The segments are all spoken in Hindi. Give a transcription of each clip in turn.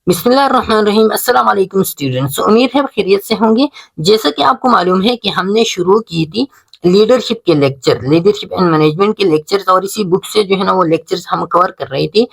बिस्मिल्लाहिर्रहमानिर्रहीम। अस्सलाम वालेकुम स्टूडेंट्स, उम्मीद है खैरियत से होंगे। जैसा कि आपको मालूम है कि हमने शुरू की थी लीडरशिप एंड मैनेजमेंट के लेक्चर्स, और इसी बुक से जो है ना वो लेक्चर्स हम कवर कर रहे थे।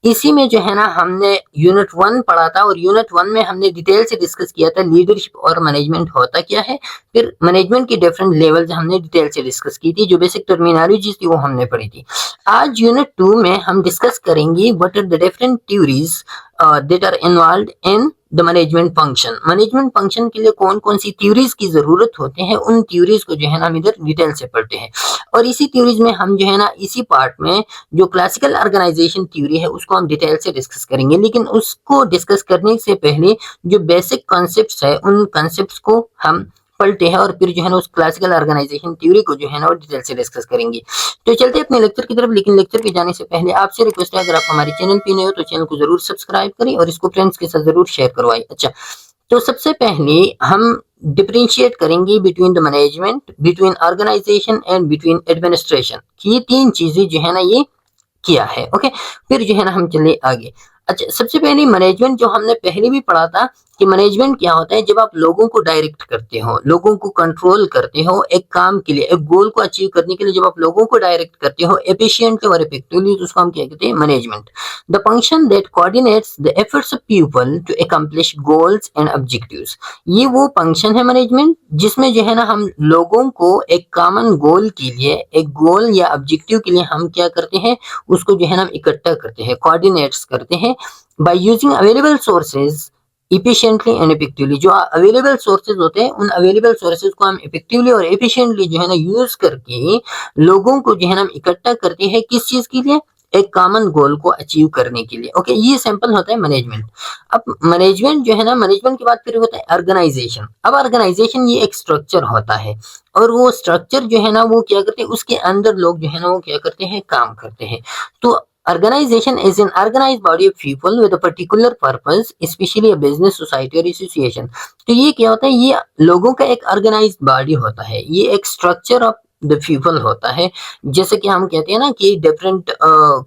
इसी में जो है ना हमने यूनिट 1 पढ़ा था, और यूनिट 1 में हमने डिटेल से डिस्कस किया था लीडरशिप और मैनेजमेंट होता क्या है। फिर मैनेजमेंट की डिफरेंट लेवल्स हमने डिटेल से डिस्कस की थी, जो बेसिक टर्मिनोलॉजीज थी वो हमने पढ़ी थी। आज यूनिट 2 में हम डिस्कस करेंगे what are the different theories that are involved in the management function. Management function के लिए कौन कौन सी थ्योरीज की जरूरत होते हैं, उन थ्योरीज को जो है ना हम इधर डिटेल से पढ़ते हैं। और इसी थ्योरीज में हम जो है ना इसी पार्ट में जो क्लासिकल ऑर्गेनाइजेशन थ्योरी है उसको हम डिटेल से डिस्कस करेंगे। लेकिन उसको डिस्कस करने से पहले जो बेसिक कॉन्सेप्ट्स है उन कॉन्सेप्ट्स को हम पढ़ते हैं, और फिर जो है ना उस क्लासिकल ऑर्गेनाइजेशन थ्योरी को जो है ना वो डिटेल से डिस्कस करेंगे। तो चलते हैं अपने लेक्चर की तरफ। लेकिन लेक्चर पे जाने से पहले आपसे रिक्वेस्ट है, अगर आप हमारे चैनल पे नए हो तो चैनल को जरूर सब्सक्राइब करें और इसको फ्रेंड्स के साथ जरूर शेयर करवाएं। अच्छा, तो सबसे पहले हम डिफरेंशिएट करेंगे between the management, between organisation and between administration. ये तीन चीजें जो है ना ये किया है। ओके, फिर जो है ना हम चले आगे। अच्छा, सबसे पहले मैनेजमेंट जो हमने पहले भी पढ़ा था कि मैनेजमेंट क्या होता है। जब आप लोगों को डायरेक्ट करते हो, लोगों को कंट्रोल करते हो एक काम के लिए, एक गोल को अचीव करने के लिए, जब आप लोगों को डायरेक्ट करते हो एफिशिएंटली और इफेक्टिवली, तो उसको हम क्या कहते हैं, management. The function that coordinates the efforts of people to accomplish goals and objectives. ये वो फंक्शन है मैनेजमेंट जिसमें जो है ना हम लोगों को एक कॉमन गोल के लिए, एक गोल या ऑब्जेक्टिव के लिए हम क्या करते हैं, उसको जो है ना हम इकट्ठा करते हैं, कोऑर्डिनेट्स करते हैं by using available sources efficiently and effectively. जो अवेलेबल सोर्सेज होते हैं उन अवेलेबल सोर्सेज को हम इफेक्टिवली और एफिशिएंटली जो है ना यूज करके लोगों को जो है ना हम इकट्ठा करते हैं, किस चीज के लिए, एक कॉमन गोल को अचीव करने के लिए। ओके, ये सिंपल होता है मैनेजमेंट। अब मैनेजमेंट जो है ना, मैनेजमेंट के बाद फिर होता है ऑर्गेनाइजेशन। अब ऑर्गेनाइजेशन ये एक स्ट्रक्चर होता है, और वो स्ट्रक्चर जो है ना वो क्या करते हैं, उसके अंदर लोग जो है ना वो क्या करते हैं, काम करते हैं। तो organization is an organized body of people with a particular purpose, especially a business, society or association। तो ये क्या होता है, ये लोगों का एक ऑर्गेनाइज्ड बॉडी होता है, ये एक स्ट्रक्चर ऑफ द पीपल होता है। जैसे कि हम कहते हैं ना कि डिफरेंट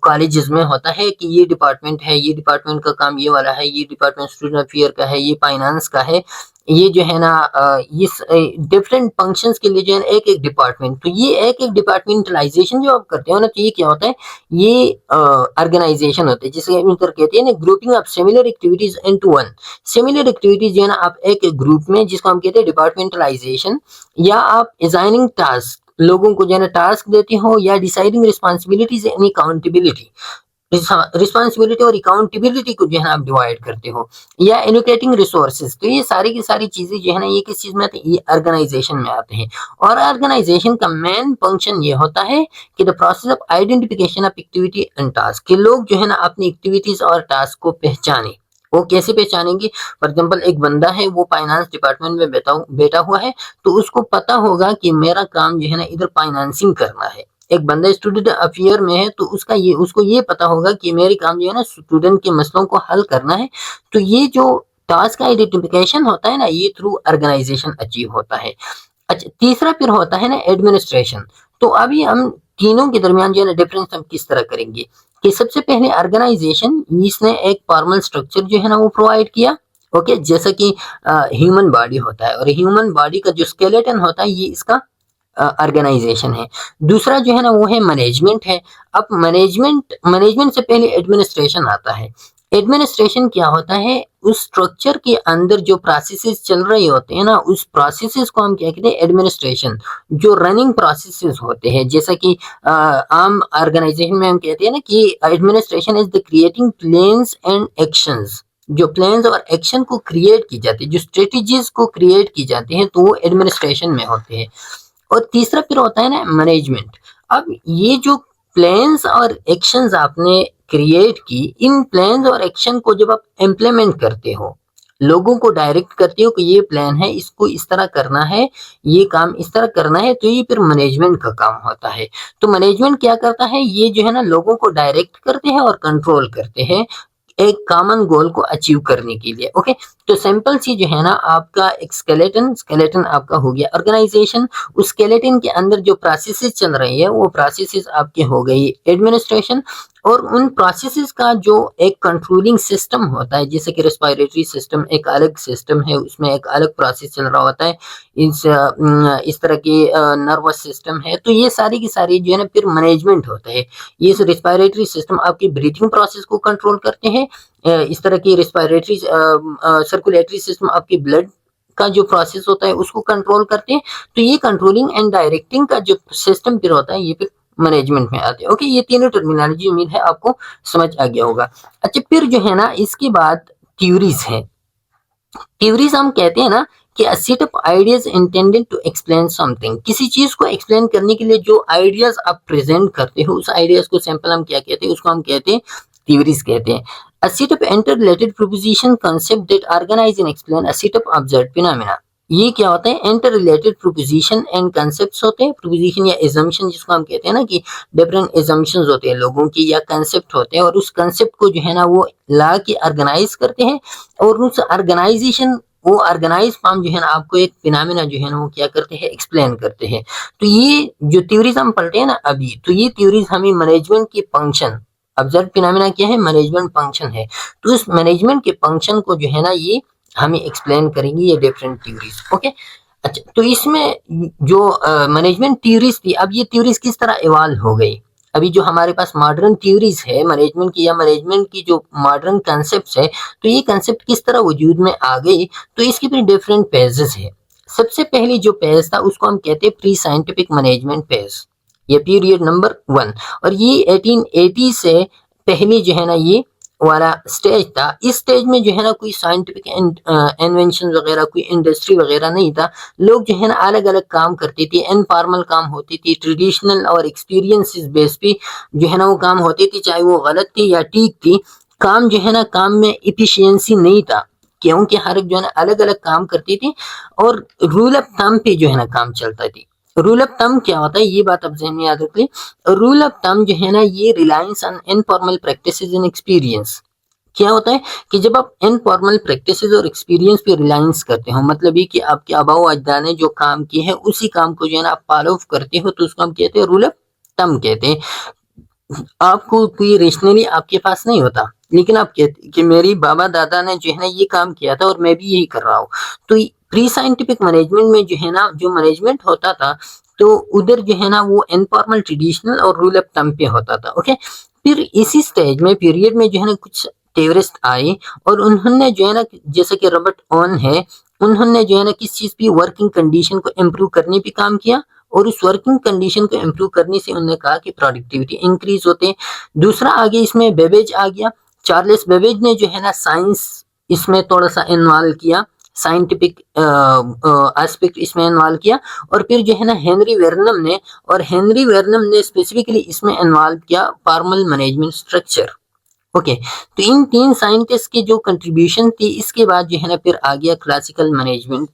कॉलेजेस में होता है कि ये डिपार्टमेंट है, ये डिपार्टमेंट का काम ये वाला है, ये डिपार्टमेंट स्टूडेंट अफेयर का है, ये फाइनेंस का है, ये जो है ना इस डिफरेंट फंक्शंस के लिए जो है एक एक डिपार्टमेंट। तो ये एक एक डिपार्टमेंटलाइजेशन जो आप करते हो ना, तो ये क्या होता है, ये ऑर्गेनाइजेशन होते हैं, जिसे हम इधर कहते हैं ना grouping of similar activities into one. Similar activities जो है ना आप एक एक ग्रुप में, जिसको हम कहते हैं डिपार्टमेंटलाइजेशन, या आप असाइनिंग टास्क, लोगों को जो है ना टास्क देते हो, या deciding responsibilities and accountability, responsibility और अकाउंटेबिलिटी को जो है ना आप डिवाइड करते हो, या एलोकेटिंग रिसोर्सेज। तो ये सारी की सारी चीजें जो है ना ये किस चीज में आते हैं, ये ऑर्गेनाइजेशन में आते हैं। और ऑर्गेनाइजेशन का मेन फंक्शन ये होता है कि the process of identification of activity and task, के लोग जो है ना अपनी एक्टिविटीज और टास्क को पहचाने। वो कैसे पहचानेंगे, फॉर एग्जाम्पल एक बंदा है वो फाइनेंस डिपार्टमेंट में बैठा हुआ है, तो उसको पता होगा कि मेरा काम जो है ना इधर फाइनेंसिंग करना है। एक बंदा स्टूडेंट अफेयर में है, तो उसको ये पता होगा कि मेरे काम जो है ना स्टूडेंट के मसलों को हल करना है। तो ये जो टास्क आइडेंटिफिकेशन होता है ना, ये थ्रू ऑर्गेनाइजेशन अचीव होता है। अच्छा, तीसरा फिर होता है ना एडमिनिस्ट्रेशन। तो अभी हम तीनों के दरमियान जो है ना डिफरेंस हम किस तरह करेंगे, कि सबसे पहले ऑर्गेनाइजेशन, इसने एक फॉर्मल स्ट्रक्चर जो है ना वो प्रोवाइड किया। ओके, जैसा कि ह्यूमन बॉडी होता है, और ह्यूमन बॉडी का जो स्केलेटन होता है ये इसका ऑर्गेनाइजेशन है। दूसरा जो है ना वो है मैनेजमेंट है। अब मैनेजमेंट मैनेजमेंट से पहले एडमिनिस्ट्रेशन आता है। एडमिनिस्ट्रेशन क्या होता है, उस स्ट्रक्चर के अंदर जो प्रोसेसेस चल रहे होते हैं ना, उस प्रोसेसेस को हम क्या कहते हैं, एडमिनिस्ट्रेशन। जो रनिंग प्रोसेसेस होते हैं, जैसा कि आम ऑर्गेनाइजेशन में हम कहते हैं ना कि administration is the creating plans and actions. जो प्लान्स और एक्शन को क्रिएट की जाती है, जो स्ट्रेटजीज को क्रिएट की जाती हैं, तो वो एडमिनिस्ट्रेशन में होते हैं। और तीसरा फिर होता है ना मैनेजमेंट। अब ये जो प्लान्स और एक्शंस आपने क्रिएट की, इन प्लान्स और एक्शन को जब आप इम्प्लीमेंट करते हो, लोगों को डायरेक्ट करते हो कि ये प्लान है, इसको इस तरह करना है, ये काम इस तरह करना है, तो ये फिर मैनेजमेंट का काम होता है। तो मैनेजमेंट क्या करता है, ये जो है ना लोगों को डायरेक्ट करते हैं और कंट्रोल करते हैं एक कॉमन गोल को अचीव करने के लिए। ओके, तो सिंपल सी जो है ना आपका एक स्केलेटन आपका हो गया ऑर्गेनाइजेशन। उस स्केलेटन के अंदर जो प्रोसेसेस चल रही है वो प्रोसेसेस आपके हो गई एडमिनिस्ट्रेशन। और उन प्रोसेसेस का जो एक कंट्रोलिंग सिस्टम होता है, जैसे कि रेस्पिरेटरी सिस्टम एक अलग सिस्टम है, उसमें एक अलग प्रोसेस चल रहा होता है, इस तरह की नर्वस सिस्टम है, तो ये सारी की सारी जो है ना फिर मैनेजमेंट होता है। ये रेस्पिरेटरी सिस्टम आपकी ब्रीथिंग प्रोसेस को कंट्रोल करते हैं, इस तरह की रेस्पिरेटरी सर्कुलेटरी सिस्टम आपकी ब्लड का जो प्रोसेस होता है उसको कंट्रोल करते हैं। तो ये कंट्रोलिंग एंड डायरेक्टिंग का जो सिस्टम फिर होता है ये फिर मैनेजमेंट में आते हैं। ओके, ये तीनों टर्मिनोलॉजी उम्मीद है आपको समझ आ गया होगा। अच्छा, फिर जो है ना इसके बाद थ्योरीज है। थ्योरीज हम कहते हैं ना कि a set of ideas intended to explain something, किसी चीज को एक्सप्लेन करने के लिए जो आइडियाज आप प्रेजेंट करते हो उस आइडियाज को सैंपल हम क्या कहते हैं, उसको हम कहते हैं थ्योरीज कहते हैं। A set of interrelated proposition concept that organize and explain a set of observed phenomena। ये क्या होता है, inter related proposition and concept होते हैं। प्रोपोजिशन या एजम्पशन जिसको हम कहते हैं ना कि डिफरेंट एजम्पशंस होते हैं लोगों की या कंसेप्ट होते हैं, और उस कंसेप्ट को जो है ना वो ला के ऑर्गेनाइज करते हैं, और उस ऑर्गेनाइजेशन वो ऑर्गेनाइज फॉर्म जो है ना आपको एक फिनोमेना जो है ना वो क्या करते हैं, एक्सप्लेन करते हैं। तो ये जो थ्योरीज हम पढ़ते हैं ना अभी, तो ये थ्योरीज हमें मैनेजमेंट की फंक्शन, ऑब्जर्व फिनोमेना क्या है, मैनेजमेंट फंक्शन है, तो इस मैनेजमेंट के फंक्शन को जो है ना ये हमें एक्सप्लेन करेंगी ये डिफरेंट थ्योरीज। ओके, अच्छा, तो इसमें जो मैनेजमेंट थ्योरीज थी, अब ये थ्योरीज किस तरह इवॉल्व हो गई। अभी जो हमारे पास मॉडर्न थ्योरीज है मैनेजमेंट की, या मैनेजमेंट की जो मॉडर्न कंसेप्ट है, तो ये कंसेप्ट किस तरह वजूद में आ गई, तो इसके भी डिफरेंट पेजेस है। सबसे पहले जो पेज था उसको हम कहते हैं प्री साइंटिफिक मैनेजमेंट पेज, ये पीरियड नंबर 1, और ये 1880 से पहले जो है ना ये वाला स्टेज था। इस स्टेज में जो है ना कोई साइंटिफिक इन्वेंशन वगैरह, कोई इंडस्ट्री वगैरह नहीं था। लोग जो है ना अलग अलग काम करते थे, इनफॉर्मल काम होती थी, ट्रेडिशनल और एक्सपीरियंसेस बेस पे जो है ना वो काम होती थी, चाहे वो गलत थी या ठीक थी। काम जो है ना, काम में इफिशियंसी नहीं था, क्योंकि हर एक जो है ना अलग अलग काम करती थी, और रूल ऑफ थंब पे जो है ना काम चलता थी। रूल ऑफ थंब क्या होता है, ये बात आप ज़हन में याद रख लें। रूल ऑफ थंब जो है ना ये reliance on informal practices and experience. क्या होता है कि जब आप इनफॉर्मल प्रैक्टिसेस और एक्सपीरियंस पे रिलायंस करते हो, मतलब ये कि आपके आबाओ अजदाद ने जो काम किए हैं उसी काम को जो है ना आप फॉलो करते हो, तो उसको हम कहते हैं रूल ऑफ थंब कहते हैं। आपको कोई रेशनली आपके पास नहीं होता, लेकिन आप कहते कि मेरी बाबा दादा ने जो है ना ये काम किया था और मैं भी यही कर रहा हूँ। तो प्री साइंटिफिक मैनेजमेंट में जो है ना जो मैनेजमेंट होता था, तो उधर जो है ना वो इनफॉर्मल, ट्रेडिशनल और रूल ऑफ थंब पे होता था। ओके, फिर इसी स्टेज में पीरियड में जो है ना कुछ टेररिस्ट आए, और उन्होंने जो है ना जैसे कि रॉबर्ट ऑन है, उन्होंने जो है ना किस चीज पे, वर्किंग कंडीशन को इम्प्रूव करने पे काम किया, और उस वर्किंग कंडीशन को इम्प्रूव करने से उन्होंने कहा कि प्रोडक्टिविटी इंक्रीज होते हैं। दूसरा आगे इसमें बेबेज आ गया। चार्ल्स बेबेज ने जो है ना साइंस इसमें थोड़ा सा इन्वॉल्व किया, साइंटिफिक एस्पेक्ट इसमें इन्वॉल्व किया। और फिर जो है ना हेनरी वेर्नम ने स्पेसिफिकली इसमें इन्वॉल्व किया फॉर्मल मैनेजमेंट स्ट्रक्चर। ओके, तो इन तीन साइंटिस्ट की जो कंट्रीब्यूशन थी, इसके बाद जो है ना फिर आ गया क्लासिकल मैनेजमेंट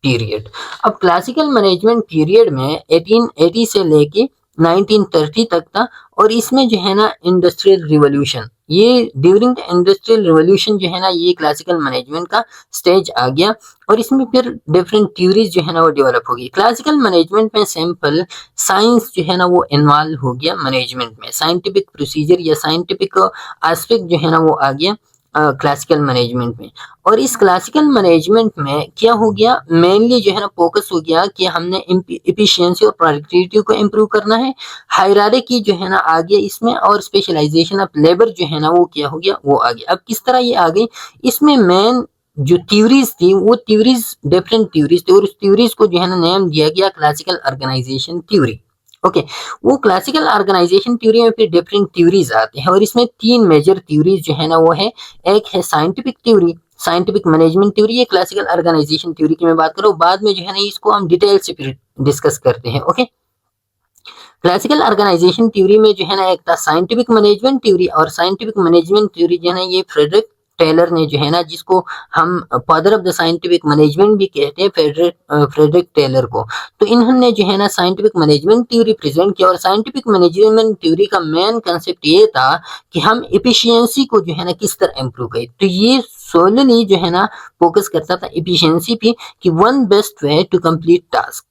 पीरियड। अब क्लासिकल मैनेजमेंट पीरियड में 1880 से लेके 1930 तक था, और इसमें जो है ना इंडस्ट्रियल रिवॉल्यूशन, ये ड्यूरिंग द इंडस्ट्रियल रिवॉल्यूशन जो है ना ये क्लासिकल मैनेजमेंट का स्टेज आ गया, और इसमें फिर डिफरेंट थ्योरीज जो है ना वो डेवलप हो गई। क्लासिकल मैनेजमेंट में सिंपल साइंस जो है ना वो इन्वॉल्व हो गया मैनेजमेंट में, साइंटिफिक प्रोसीजर या साइंटिफिक एस्पेक्ट जो है ना वो आ गया क्लासिकल मैनेजमेंट में। और इस क्लासिकल मैनेजमेंट में क्या हो गया, मेनली जो है ना फोकस हो गया कि हमने एफिशिएंसी और प्रोडक्टिविटी को इम्प्रूव करना है। हायरार्की जो है ना आ गया इसमें, और स्पेशलाइजेशन ऑफ लेबर जो है ना वो क्या हो गया, वो आ गया। अब किस तरह ये आ गई, इसमें मेन जो थ्योरीज थी वो थ्योरीज डिफरेंट थ्योरीज थी, और उस थ्योरीज को जो है ना नेम दिया गया क्लासिकल ऑर्गेनाइजेशन थ्योरी। ओके, वो क्लासिकल ऑर्गेनाइजेशन थ्योरी में फिर डिफरेंट थ्योरीज आते हैं, और इसमें तीन मेजर थ्योरीज जो है ना वो है, एक है scientific theory, scientific management theory, ये क्लासिकल ऑर्गेनाइजेशन थ्योरी की मैं बात करूँ, बाद में जो है ना इसको हम डिटेल से फिर डिस्कस करते हैं। ओके, क्लासिकल ऑर्गेनाइजेशन थ्योरी में जो है ना एक था साइंटिफिक मैनेजमेंट थ्योरी, और साइंटिफिक मैनेजमेंट थ्योरी जो है ना ये फ्रेडरिक टेलर ने जो है ना, जिसको हम father of the scientific management भी कहते हैं, फ्रेडरिक टेलर को। तो इन्होंने जो है ना साइंटिफिक मैनेजमेंट थ्योरी प्रेजेंट किया, और साइंटिफिक मैनेजमेंट थ्योरी का मेन कंसेप्ट ये था कि हम एफिशिएंसी को जो है ना किस तरह इम्प्रूव करें। तो ये सोलली जो है ना फोकस करता था एफिशिएंसी पे, कि one best way to complete task,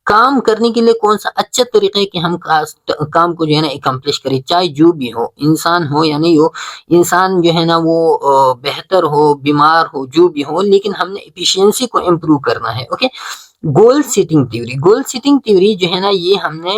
काम करने के लिए कौन सा अच्छा तरीका है कि हम काम को जो है ना एकम्प्लिश करें, चाहे जो भी हो, इंसान हो या नहीं हो, इंसान जो है ना वो बेहतर हो, बीमार हो, जो भी हो, लेकिन हमने एफिशिएंसी को इम्प्रूव करना है। ओके, गोल सेटिंग थ्योरी जो है ना ये हमने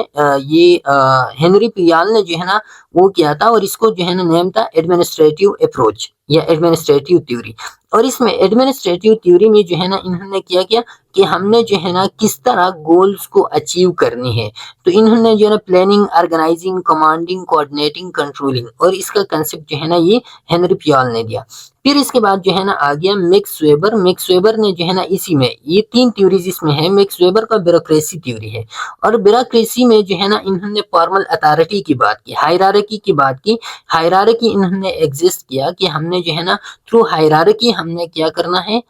हेनरी पियाल ने जो है ना वो किया था, और इसको जो है ना नेम था एडमिनिस्ट्रेटिव अप्रोच या एडमिनिस्ट्रेटिव थ्योरी। और इसमें एडमिनिस्ट्रेटिव थ्योरी में जो है ना इन्होंने क्या किया कि हमने जो है ना किस तरह गोल्स को अचीव करनी है। तो इन्होंने जो है ना planning, organising, commanding, coordinating, controlling, और इसका कंसेप्ट जो है ना ये हेनरी पियाल ने दिया। फिर इसके बाद जो है ना आ गया मैक्स वेबर ने जो है ना इसी में ये तीन थ्योरीज इसमें है। मैक्स वेबर का ब्यूरोक्रेसी थ्योरी है, और ब्यूरोक्रेसी में जो है ना इन्होंने फॉर्मल अथॉरिटी की बात की, हायरार्की की बात की। हायरार्की इन्होंने एग्जिस्ट किया कि हमने जो है ना थ्रू हायरार्की हमने क्या करना है,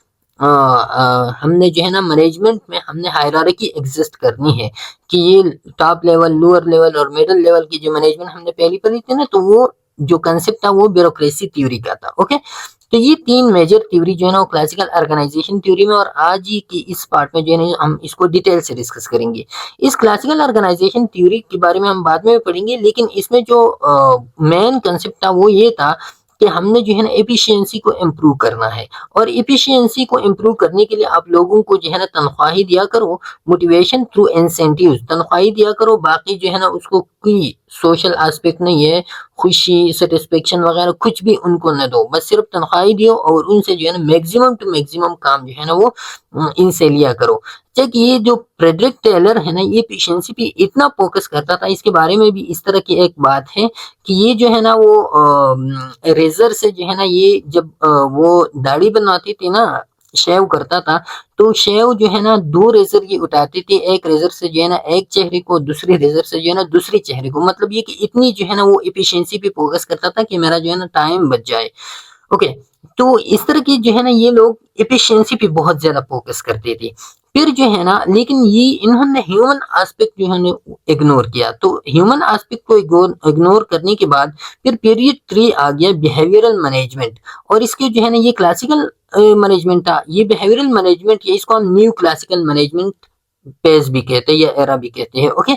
हमने जो है ना मैनेजमेंट में हमने हायरार्की एग्जिस्ट करनी है कि ये टॉप लेवल, लोअर लेवल और मिडिल लेवल की जो मैनेजमेंट हमने पहली पढ़ी थी ना, तो वो जो कंसेप्ट था वो ब्यूरोक्रेसी थ्योरी का था। ओके, तो ये तीन मेजर थ्योरी जो है ना वो क्लासिकल ऑर्गेनाइजेशन थ्योरी में, और आज ही की इस पार्ट में जो है ना हम इसको डिटेल से डिस्कस करेंगे। इस क्लासिकल ऑर्गेनाइजेशन थ्योरी के बारे में हम बाद में भी पढ़ेंगे, लेकिन इसमें जो मेन कंसेप्ट था वो ये था कि हमने जो है ना एफिशिएंसी को इम्प्रूव करना है, और एफिशिएंसी को इम्प्रूव करने के लिए आप लोगों को जो है ना तनख्वाही दिया करो, मोटिवेशन थ्रू इंसेंटिव्स, तनख्वाही दिया करो। बाकी जो है ना उसको कोई सोशल एस्पेक्ट नहीं है, खुशी, सेटिस्फेक्शन वगैरह कुछ भी उनको न दो, बस सिर्फ तनख्वाही दियो और उनसे जो है ना मैक्सिमम टू मैक्सिमम काम जो है ना वो इनसे लिया करो। चेक, ये जो फ्रेडरिक टेलर है ना ये एफिशिएंसी पे इतना फोकस करता था, इसके बारे में भी इस तरह की एक बात है कि ये जो है ना वो रेजर से जो है ना ये जब वो दाढ़ी बनवाती थी ना, शेव करता था, तो शेव जो है ना दो रेजर ये उठाते थे, एक रेजर से जो है ना एक चेहरे को, दूसरी रेजर से जो है ना दूसरी चेहरे को, मतलब ये कि इतनी जो है ना वो एफिशिएंसी पे फोकस करता था कि मेरा जो है ना टाइम बच जाए। ओके, तो इस तरह की जो है ना ये लोग एफिशिएंसी पे बहुत ज्यादा फोकस करते थे। फिर जो है ना, लेकिन ये इन्होंने ह्यूमन एस्पेक्ट जो है ना इग्नोर किया, तो ह्यूमन एस्पेक्ट को इग्नोर करने के बाद फिर पीरियड 3 आ गया बिहेवियरल मैनेजमेंट। और इसके जो है ना ये क्लासिकल मैनेजमेंट था, ये बिहेवियरल मैनेजमेंट, ये इसको हम न्यू क्लासिकल मैनेजमेंट पेज भी कहते हैं या एरा भी कहते हैं। ओके,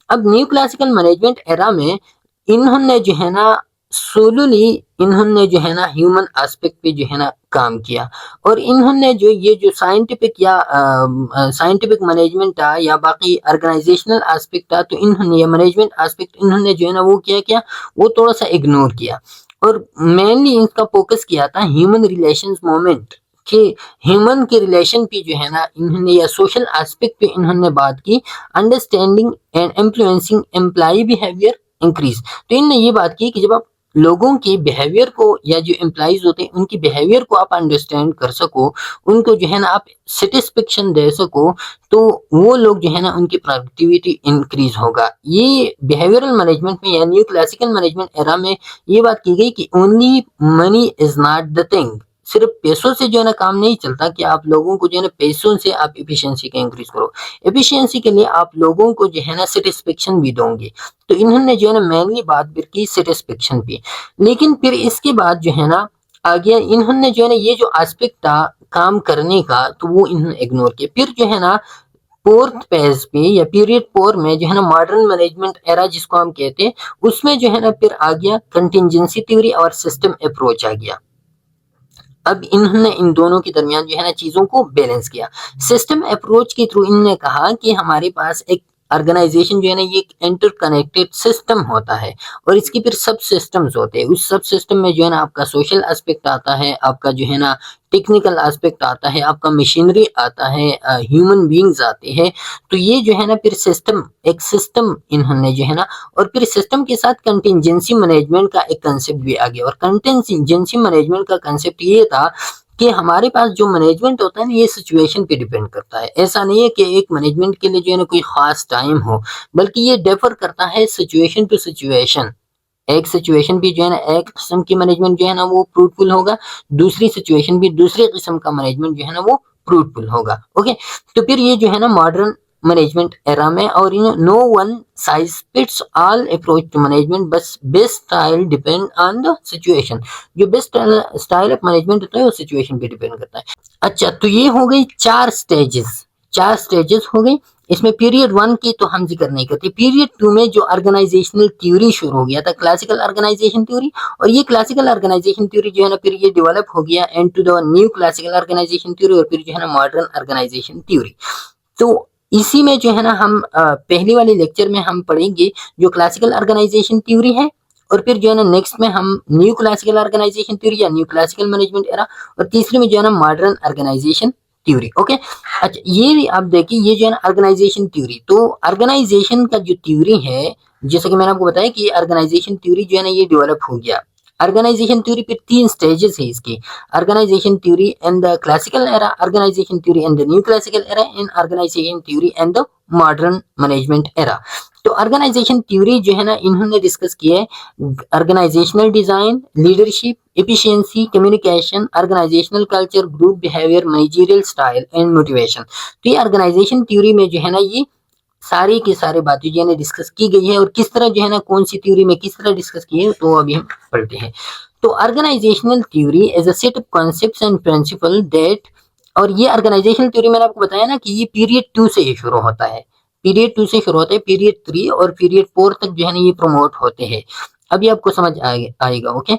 अब न्यू क्लासिकल मैनेजमेंट एरा में इन्होंने जो है ना सोलली इन्होंने जो है ना ह्यूमन एस्पेक्ट पे जो है ना काम किया, और इन्होंने जो ये जो साइंटिफिक या साइंटिफिक मैनेजमेंट था या बाकी ऑर्गेनाइजेशनल एस्पेक्ट था, तो इन्होंने ये मैनेजमेंट एस्पेक्ट इन्होंने जो है ना वो क्या किया, वो थोड़ा सा इग्नोर किया, और मेनली इनका फोकस किया था ह्यूमन रिलेशंस मोमेंट कि ह्यूमन के रिलेशन पे जो है ना इन्होंने या सोशल एस्पेक्ट पे इन्होंने बात की, understanding and influencing employ behaviour increase. तो इन्होंने ये बात की कि जब आप लोगों के बिहेवियर को या जो एम्प्लॉइज होते हैं उनकी बिहेवियर को आप अंडरस्टैंड कर सको, उनको जो है ना आप सेटिस्फेक्शन दे सको, तो वो लोग जो है ना उनकी प्रोडक्टिविटी इंक्रीज होगा। ये बिहेवियरल मैनेजमेंट में या न्यू क्लासिकल मैनेजमेंट एरा में ये बात की गई कि only money is not the thing, सिर्फ पैसों से जो है ना काम नहीं चलता कि आप लोगों को जो है ना पैसों से आप एफिशिएंसी का इंक्रीज करो, एफिशिएंसी के लिए आप लोगों को जो है ना सेटिस्फेक्शन भी दोगे। तो इन्होंने जो है ना मेनली बात फिर की सेटिस्फेक्शन पे, लेकिन फिर इसके बाद जो है ना आ गया, इन्होंने जो है ना ये जो एस्पेक्ट था काम करने का, तो वो इन्होंने इग्नोर किया। फिर जो है ना फोर्थ पेज पे या पीरियड 4 में जो है ना मॉडर्न मैनेजमेंट एरा जिसको हम कहते हैं, उसमें जो है ना फिर आ गया कंटिजेंसी थ्योरी और सिस्टम अप्रोच आ गया। अब इन्होंने इन दोनों के दरमियान जो है ना चीजों को बैलेंस किया। सिस्टम अप्रोच के थ्रू इन्होंने कहा कि हमारे पास एक ऑर्गेनाइजेशन जो है ना ये एक इंटरकनेक्टेड सिस्टम होता है, और इसके फिर सब सिस्टम्स होते हैं। उस सब सिस्टम में जो है ना आपका सोशल एस्पेक्ट आता है, आपका जो है ना टेक्निकल एस्पेक्ट आता है, आपका मशीनरी आता है, ह्यूमन बींग्स आते हैं। तो ये जो है ना फिर सिस्टम, एक सिस्टम इन्होंने जो है ना, और फिर सिस्टम के साथ कंटिजेंसी मैनेजमेंट का एक कंसेप्ट भी आ गया। और कंटिजेंसी मैनेजमेंट का कंसेप्ट ये था कि हमारे पास जो मैनेजमेंट होता है ना ये सिचुएशन पे डिपेंड करता है। ऐसा नहीं है कि एक मैनेजमेंट के लिए जो है ना कोई खास टाइम हो, बल्कि ये डिफर करता है सिचुएशन टू सिचुएशन। एक सिचुएशन भी जो है ना एक किस्म की मैनेजमेंट जो है ना वो फ्रूटफुल होगा, दूसरी सिचुएशन भी दूसरे किस्म का मैनेजमेंट जो है ना वो फ्रूटफुल होगा। ओके, तो फिर ये जो है ना मॉडर्न मैनेजमेंट एरा में, और in no one size fits all approach to management, बस best style depend on the situation. जो बेस्ट स्टाइल ऑफ मैनेजमेंट होता है वो सिचुएशन पे डिपेंड करता है। अच्छा, तो ये हो गई 4 स्टेजेस, 4 स्टेजेस हो गए। इसमें पीरियड 1 की तो हम जिक्र नहीं करते। पीरियड 2 में जो ऑर्गेनाइजेशनल थ्योरी शुरू हो गया था, क्लासिकल ऑर्गेनाइजेशन थ्योरी, और ये क्लासिकल ऑर्गेनाइजेशन थ्योरी जो है ना फिर ये डेवलप हो गया into the new classical organisation theory, और फिर जो है ना मॉडर्न ऑर्गेनाइजेशन थ्योरी। तो इसी में जो है ना हम पहली वाले लेक्चर में हम पढ़ेंगे जो क्लासिकल ऑर्गेनाइजेशन थ्योरी है, और फिर जो है ना नेक्स्ट में हम न्यू क्लासिकल ऑर्गेनाइजेशन थ्योरी या न्यू क्लासिकल मैनेजमेंट एरा, और तीसरे में जो है ना मॉडर्न ऑर्गेनाइजेशन थ्योरी। ओके, अच्छा ये भी आप देखिए, ये जो है ना ऑर्गेनाइजेशन थ्योरी, तो ऑर्गेनाइजेशन का जो थ्योरी है, जैसे कि मैंने आपको बताया कि ऑर्गेनाइजेशन थ्योरी जो है ना ये डेवलप हो गया। ऑर्गेनाइजेशन थ्योरी पे 3 स्टेजेस है इसकी, organisation theory in the classical era, organisation theory in the new classical era, and organisation theory in the modern management era. तो ऑर्गेनाइजेशन थ्योरी जो है ना इन्होंने डिस्कस किया है organisational design, leadership, efficiency, communication, organisational culture, group behaviour, managerial style and motivation. तो ये ऑर्गेनाइजेशन थ्योरी में जो है ना ये सारी की सारी बातें जो है ना डिस्कस की गई है, और किस तरह जो है ना कौन सी थ्योरी में किस तरह डिस्कस की है तो अभी हम पढ़ते हैं। तो organisational theory as a set of concepts and principle that, और ये ऑर्गेनाइजेशनल थ्योरी मैंने आपको बताया ना कि ये पीरियड 2 से ये शुरू होता है, पीरियड 2 से शुरू होता है, पीरियड 3 और पीरियड 4 तक जो है ना ये प्रमोट होते हैं। अभी आपको समझ आएगा। Okay,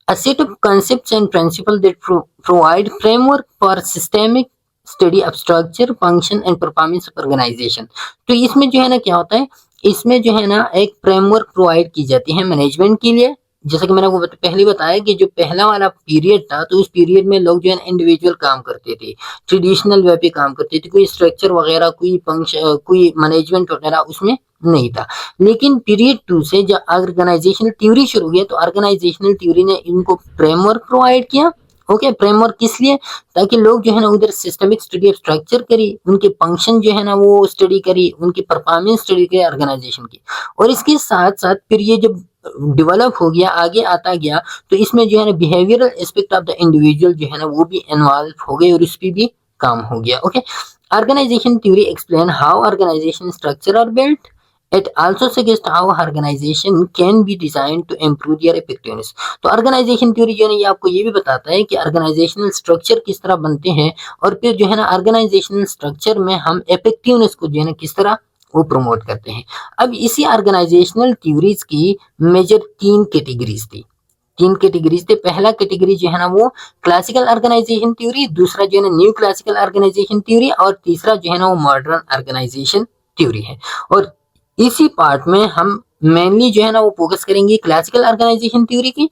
a set of concepts and principles that provide framework for systemic study of structure, function and performance of organisation. तो इसमें जो है ना क्या होता है, इसमें जो है ना एक फ्रेमवर्क प्रोवाइड की जाती है मैनेजमेंट के लिए। जैसा कि मैंने आपको पहले बताया कि जो पहला वाला पीरियड था तो उस पीरियड में लोग जो है ना इंडिविजुअल काम करते थे, ट्रेडिशनल वे पे काम करते थे, कोई स्ट्रक्चर वगैरह, कोई फंक्शन, कोई मैनेजमेंट वगैरह उसमें नहीं था। लेकिन पीरियड 2 से जब ऑर्गेनाइजेशनल थ्योरी शुरू हुई तो ऑर्गेनाइजेशनल थ्योरी ने इनको फ्रेमवर्क प्रोवाइड किया। ओके, फ्रेमवर्क किस लिए, ताकि लोग जो है ना उधर सिस्टमिक स्टडी ऑफ स्ट्रक्चर करी, उनके फंक्शन जो है ना वो स्टडी करी, उनकी परफॉर्मेंस स्टडी करी ऑर्गेनाइजेशन की। और इसके साथ साथ फिर ये जब डेवलप हो गया, आगे आता गया, तो इसमें जो है ना behavioural aspect of the individual जो है ना वो भी इन्वॉल्व हो गए और उस पर भी काम हो गया। Okay, organisation theory explain how organisation structure are built. It also suggests how organization can be designed to improve their effectiveness। तो ऑर्गेनाइजेशन थ्योरी जो है ना ये आपको ये भी बताता है कि ऑर्गेनाइजेशनल स्ट्रक्चर किस तरह बनते हैं, और फिर जो है ना ऑर्गेनाइजेशनल स्ट्रक्चर में हम इफेक्टिवनेस को जो है ना किस तरह वो प्रमोट करते हैं। अब इसी ऑर्गेनाइजेशनल थ्योरीज की मेजर 3 कैटेगरीज थी, 3 कैटेगरीज थे। पहला कैटेगरी जो है ना वो क्लासिकल ऑर्गेनाइजेशन थ्योरी, दूसरा जो है ना न्यू क्लासिकल ऑर्गेनाइजेशन थ्योरी, और तीसरा जो है ना वो मॉडर्न ऑर्गेनाइजेशन थ्योरी है। और इसी पार्ट में हम मेनली जो है ना वो फोकस करेंगे क्लासिकल ऑर्गेनाइजेशन थ्योरी की।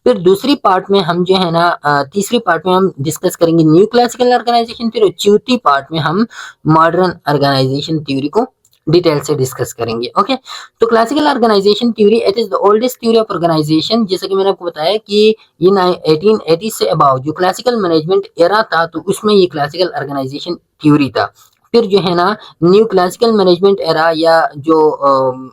फिर दूसरी पार्ट में हम जो है ना तीसरी पार्ट में हम डिस्कस करेंगे न्यू क्लासिकल ऑर्गेनाइजेशन थ्योरी, और चौथी पार्ट में हम मॉडर्न ऑर्गेनाइजेशन थ्योरी को डिटेल से डिस्कस करेंगे। ओके, तो classical organisation theory it is the oldest theory of organisation. जैसे कि मैंने आपको बताया कि ये 1880 से अबाउ जो क्लासिकल मैनेजमेंट एरा था तो उसमें ये क्लासिकल ऑर्गेनाइजेशन थ्योरी था। फिर जो है ना न्यू क्लासिकल मैनेजमेंट एरा या जो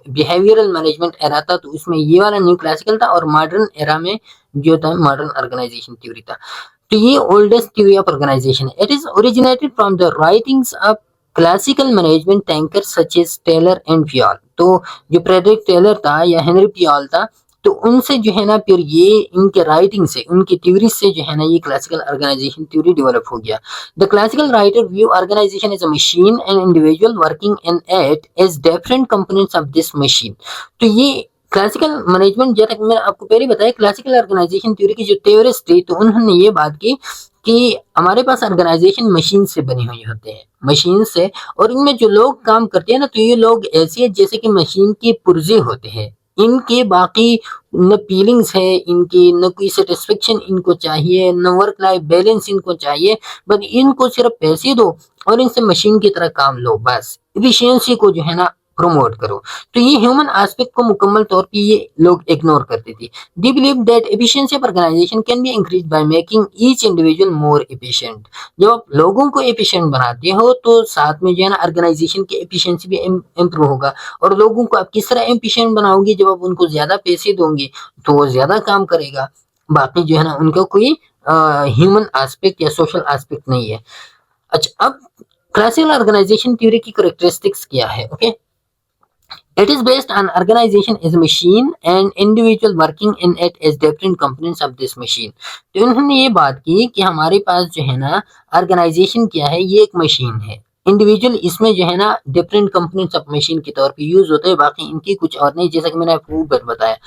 बिहेवियरल मैनेजमेंट एरा था तो उसमें ये वाला न्यू क्लासिकल था, और मॉडर्न एरा में जो था मॉडर्न ऑर्गेनाइजेशन थ्योरी था। तो ये oldest theory of organisation, it is originated from the writings of classical management thinkers such as Taylor and Fayol. तो जो फ्रेडरिक टेलर था या हेनरी पियाल था, तो उनसे जो है ना फिर ये इनके राइटिंग से, उनकी थ्योरी से जो है ना ये क्लासिकल ऑर्गेनाइजेशन थ्योरी डेवलप हो गया। The classical writer view organisation as a machine and individual working in it as different components of this machine. तो ये क्लासिकल मैनेजमेंट, जैसा कि मैंने आपको पहले बताया, क्लासिकल ऑर्गेनाइजेशन थ्योरी की जो थ्योरिस्ट थी तो उन्होंने ये बात की कि हमारे पास ऑर्गेनाइजेशन मशीन से बनी हुई होते हैं, मशीन से, और इनमें जो लोग काम करते हैं ना तो ये लोग ऐसे है जैसे कि मशीन के पुर्जे होते हैं। इनके बाकी न फीलिंग्स है इनकी, न कोई सेटिस्फेक्शन इनको चाहिए, न वर्क लाइफ बैलेंस इनको चाहिए, बस इनको सिर्फ पैसे दो और इनसे मशीन की तरह काम लो, बस इफिशियंसी को जो है ना प्रमोट करो। तो ये ह्यूमन एस्पेक्ट को मुकम्मल तौर पे ये लोग इग्नोर करते थे। They believe that efficiency of organisation can be increase by making each individual more efficient. जब आप लोगों को एफिशिएंट बनाते हो तो साथ में जो है ना ऑर्गेनाइजेशन की एफिशिएंसी भी इम्प्रूव होगा। और लोगों को आप किस तरह एफिशिएंट बनाओगे, जब आप उनको ज्यादा पैसे दोगे तो वो ज्यादा काम करेगा। बाकी जो है ना उनका कोई ह्यूमन एस्पेक्ट या सोशल एस्पेक्ट नहीं है। अच्छा, अब क्लासिकल ऑर्गेनाइजेशन थ्योरी की कैरेक्टरिस्टिक्स क्या है? Okay, it is based on organization as a machine and individual working in it as different components of this machine। तो इन्होंने ये बात की कि हमारे पास जो है ना ऑर्गेनाइजेशन क्या है, ये एक मशीन है। इंडिविजुअल इसमें जो है ना डिफरेंट कंपोनेंट्स ऑफ मशीन के तौर पे यूज होते हैं, बाकी इनकी कुछ और नहीं, जैसा कि मैंने आपको ऊपर बताया।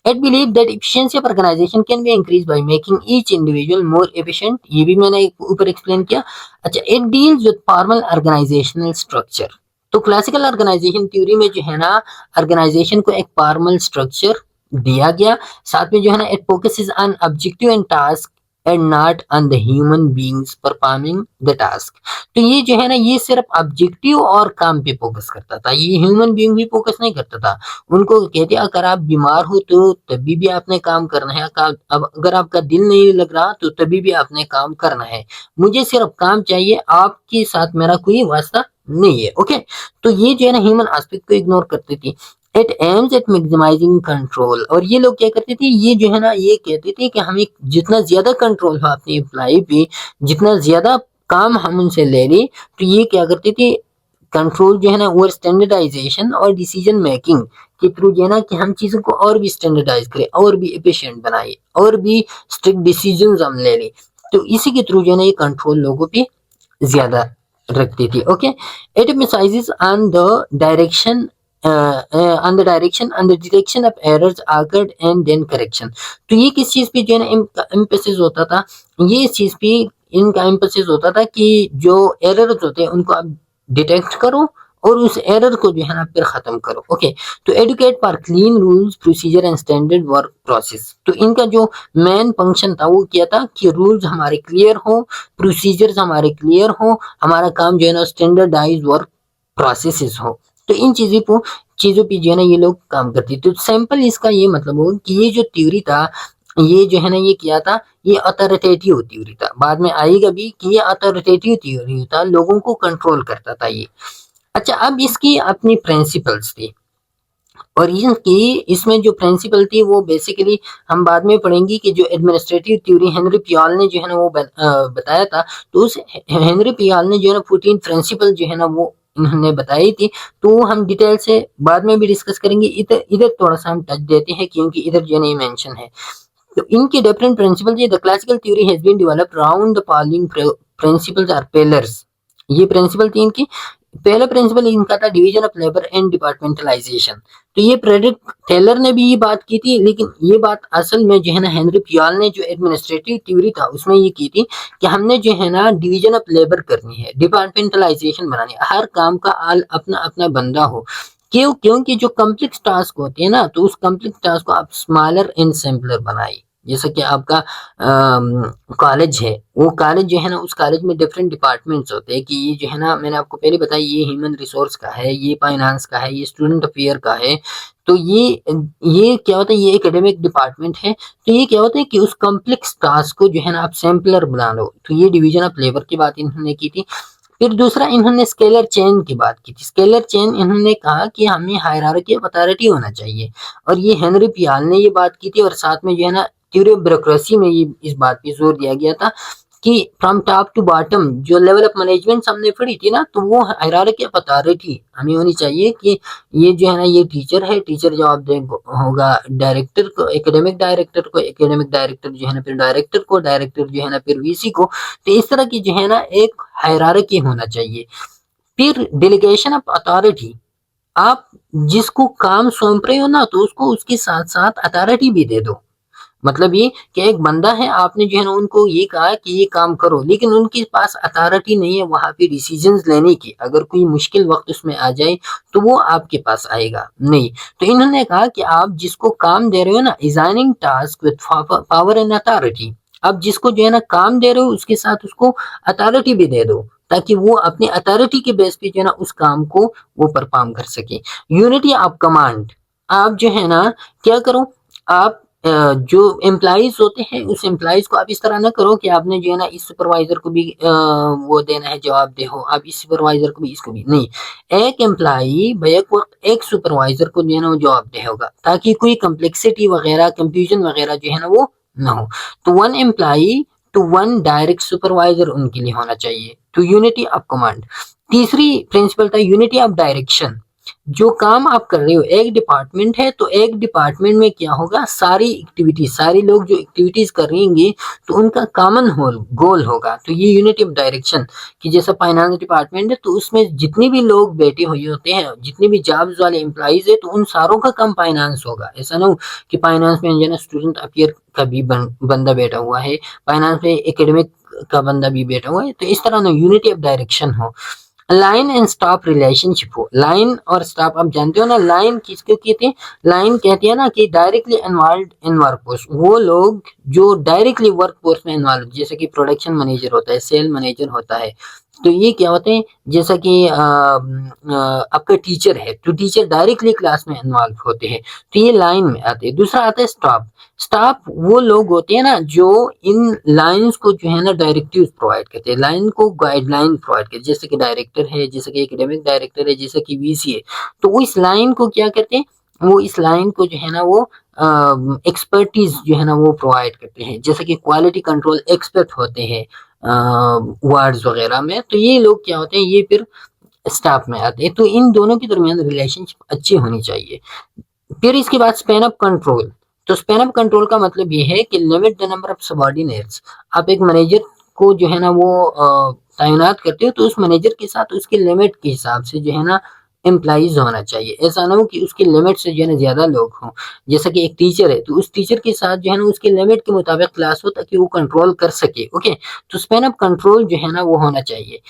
It believe that efficiency of organization can be increased by making each individual more efficient, ये भी मैंने ऊपर एक्सप्लेन किया। अच्छा, it deals with formal organizational structure। तो क्लासिकल ऑर्गेनाइजेशन थ्योरी में जो है ना ऑर्गेनाइजेशन को एक फॉर्मल स्ट्रक्चर दिया गया, साथ में जो है ना it focuses on objective and task and not on the human beings performing the task. तो ये जो है ना ये सिर्फ ऑब्जेक्टिव और काम पे फोकस करता था, ये ह्यूमन बीइंग भी फोकस नहीं करता था। उनको कहते अगर आप बीमार हो तो तभी भी आपने काम करना है, अब अगर आपका दिल नहीं लग रहा तो तभी भी आपने काम करना है, मुझे सिर्फ काम चाहिए, आपके साथ मेरा कोई वास्ता नहीं है। ओके, तो ये जो है ना ह्यूमन एस्पेक्ट को इग्नोर करती थी। It aims at maximising control, और ये लोग क्या करते थे, ये जो है ना ये कहते थे कि हमें जितना ज्यादा कंट्रोल हो अपनी एम्प्लॉय पे, जितना ज्यादा काम हम उनसे ले लें, तो ये क्या करते थे कंट्रोल जो है ना वो स्टैंडर्डाइजेशन और डिसीजन मेकिंग के थ्रू जो है ना कि हम चीजों को और भी स्टैंडर्डाइज करें और भी एफिशिएंट बनाए और भी स्ट्रिक्ट डिसीजन हम ले लें, तो इसी के थ्रू जो है ना ये कंट्रोल लोगों पे ज्यादा रखती थी। Okay, it emphasizes on the direction on the detection of errors occurred and then correction। तो ये किस चीज पे जो है ना एम्फेसिस होता था, ये इस चीज पे इनका एम्फेसिस होता था कि जो एरर्स होते हैं उनको आप डिटेक्ट करो और उस एरर को जो है ना फिर खत्म करो। ओके, तो educate for clean rules procedure and standard work process. तो इनका जो मेन फंक्शन था वो क्या था कि रूल्स हमारे क्लियर हो, प्रोसीजर्स हमारे क्लियर हो, हमारा काम जो है ना स्टैंडर्डाइज वर्क प्रोसेसेस हो। तो इन चीजों पे जो है ना ये लोग काम करते थे। तो सैंपल इसका ये मतलब हो कि ये जो थ्योरी था ये जो है ना ये किया था, ये अथॉरिटेटिव थ्योरी था, बाद में आएगा भी कि ये अथॉरिटेटिव थ्योरी था, लोगों को कंट्रोल करता था ये। अच्छा, अब इसकी अपनी प्रिंसिपल्स थी, और इनकी इसमें जो प्रिंसिपल थी वो बेसिकली हम बाद में पढ़ेंगे कि जो एडमिनिस्ट्रेटिव थ्योरी हेनरी पियाल ने जो है ना वो बताया था, तो उस हेनरी पियाल ने जो है ना 14 प्रिंसिपल जो है ना वो इन्होंने बताई थी, तो हम डिटेल से बाद में भी डिस्कस करेंगे। इधर इधर थोड़ा सा हम टच देते हैं क्योंकि इधर जो है ना ये मेंशन है। तो इनके different principle, the classical theory has been developed around the following principles or pillars. ये प्रिंसिपल थी इनकी। पहला प्रिंसिपल इनका था division of labour and departmentalisation. तो ये फ्रेडरिक टेलर ने भी ये बात की थी, लेकिन ये बात असल में जो है ना हेनरी पियाल ने जो एडमिनिस्ट्रेटिव थ्योरी था उसमें ये की थी कि हमने जो है ना डिवीजन ऑफ लेबर करनी है, डिपार्टमेंटलाइजेशन बनानी है, हर काम का अपना अपना बंदा हो। क्योंकि जो कम्प्लेक्स टास्क होते हैं ना, तो उस कम्प्लेक्स टास्क को आप स्मॉलर एंड सिंपलर बनाइए। जैसे कि आपका कॉलेज है, वो कॉलेज जो है ना उस कॉलेज में डिफरेंट डिपार्टमेंट्स होते हैं कि ये जो है ना मैंने आपको पहले बताया ये ह्यूमन रिसोर्स का है, ये फाइनेंस का है, ये स्टूडेंट अफेयर का है। तो ये क्या होता है, ये एकेडमिक डिपार्टमेंट है। तो ये क्या होता है कि उस कॉम्प्लेक्स टास्क को जो है ना आप सिंपलर बना लो। तो ये डिवीजन ऑफ लेबर की बात इन्होंने की थी। फिर दूसरा इन्होंने स्केलर चेन की बात की थी। स्केलर चेन इन्होंने कहा कि हमें हायरार्की ऑफ अथॉरिटी होना चाहिए, और ये हेनरी पियाल ने ये बात की थी। और साथ में जो है ना थ्योरी ऑफ ब्यूरोक्रेसी में ये इस बात पे जोर दिया गया था कि फ्रॉम टॉप टू बॉटम जो लेवल ऑफ मैनेजमेंट हमने पढ़ी थी ना, तो वो हायरार्की ऑफ अथॉरिटी हमें होनी चाहिए कि ये जो है ना ये टीचर है, टीचर जवाबदेह होगा डायरेक्टर को, एकेडमिक डायरेक्टर को, एकेडमिक डायरेक्टर जो है ना फिर डायरेक्टर को, डायरेक्टर जो है ना फिर वीसी को। तो इस तरह की जो है ना एक हायरार्की होना चाहिए। फिर डेलीगेशन ऑफ अथॉरिटी, आप जिसको काम सौंप रहे हो ना तो उसको उसके साथ साथ अथॉरिटी भी दे दो। मतलब ये कि एक बंदा है, आपने जो है ना उनको ये कहा कि ये काम करो, लेकिन उनके पास अथॉरिटी नहीं है वहां पे डिसीजंस लेने की। अगर कोई मुश्किल वक्त उसमें आ जाए तो वो आपके पास आएगा नहीं। तो इन्होंने कहा कि आप जिसको काम दे रहे हो ना, designing task with power and authority, आप जिसको जो है ना काम दे रहे हो उसके साथ उसको अथॉरिटी भी दे दो, ताकि वो अपनी अथॉरिटी के बेस पे जो है ना उस काम को वो परफॉर्म कर सके। यूनिटी ऑफ कमांड, आप जो है ना क्या करो, आप जो एम्प्लॉइज होते हैं उस एम्प्लॉइज को आप इस तरह ना करो कि आपने जो है ना इस सुपरवाइजर को भी वो देना है जवाब दे हो, आप इस सुपरवाइजर को भी इसको भी नहीं। एक एम्प्लॉई बैक वक्त एक सुपरवाइजर को जो है ना वो जवाब दे होगा, ताकि कोई कम्प्लेक्सिटी वगैरह कंफ्यूजन वगैरह जो है ना वो ना हो। तो one employee to one direct supervisor उनके लिए होना चाहिए। तो यूनिटी ऑफ कमांड। तीसरी प्रिंसिपल था यूनिटी ऑफ डायरेक्शन। जो काम आप कर रहे हो, एक डिपार्टमेंट है तो एक डिपार्टमेंट में क्या होगा, सारी एक्टिविटीज, सारे लोग जो एक्टिविटीज करेंगे तो उनका कॉमन गोल होगा। तो ये यूनिटी ऑफ डायरेक्शन कि जैसा फाइनेंस डिपार्टमेंट है तो उसमें जितने भी लोग बैठे हुए होते हैं, जितने भी जॉब्स वाले एम्प्लॉइज है, तो उन सारों का काम फाइनेंस होगा। ऐसा ना हो कि फाइनेंस में जो है स्टूडेंट अपियर का भी बंदा बैठा हुआ है, फाइनेंस में एकेडमिक का बंदा भी बैठा हुआ है, तो इस तरह ना यूनिटी ऑफ डायरेक्शन हो। लाइन एंड स्टाफ रिलेशनशिप हो। लाइन और स्टाफ आप जानते हो ना, लाइन किसको कहते हैं, लाइन कहती है ना कि डायरेक्टली इन्वॉल्व इन वर्कफोर्स, वो लोग जो डायरेक्टली वर्कफोर्स में इन्वॉल्व, जैसे कि प्रोडक्शन मैनेजर होता है, सेल मैनेजर होता है, तो ये क्या होते हैं, जैसा कि आपका टीचर है तो टीचर डायरेक्टली क्लास में इन्वॉल्व होते हैं, तो ये लाइन में आते हैं। दूसरा आता है स्टाफ। स्टाफ वो लोग होते हैं ना जो इन लाइंस को जो है ना डायरेक्टिव्स प्रोवाइड करते हैं, लाइन को गाइडलाइन प्रोवाइड करते हैं, जैसे कि डायरेक्टर है, जैसे कि एकेडमिक डायरेक्टर है, जैसे कि वीसी है, तो वो इस लाइन को क्या करते हैं, वो इस लाइन को जो है ना वो एक्सपर्टीज जो है ना वो प्रोवाइड करते हैं, जैसे कि क्वालिटी कंट्रोल एक्सपर्ट होते हैं वार्ड्स वगैरह में, तो ये लोग क्या होते हैं, ये फिर स्टाफ में आते हैं। तो इन दोनों के दरमियान रिलेशनशिप अच्छी होनी चाहिए। फिर इसके बाद स्पैन ऑफ कंट्रोल। तो स्पैन ऑफ कंट्रोल का मतलब ये है कि limit the number of subordinates. आप एक मैनेजर को जो है ना वो तैनात करते हो तो उस मैनेजर के साथ उसकी लिमिट के हिसाब से जो है ना एम्प्लॉइज होना चाहिए। ऐसा ना हो कि उसकी लिमिट से जो है ना ज्यादा लोग हों। जैसा कि एक टीचर है तो उस टीचर के साथ जो है ना उसकी लिमिट के मुताबिक क्लास हो ताकि वो कंट्रोल कर सके। ओके, तो स्पैन ऑफ कंट्रोल जो है ना वो होना चाहिए।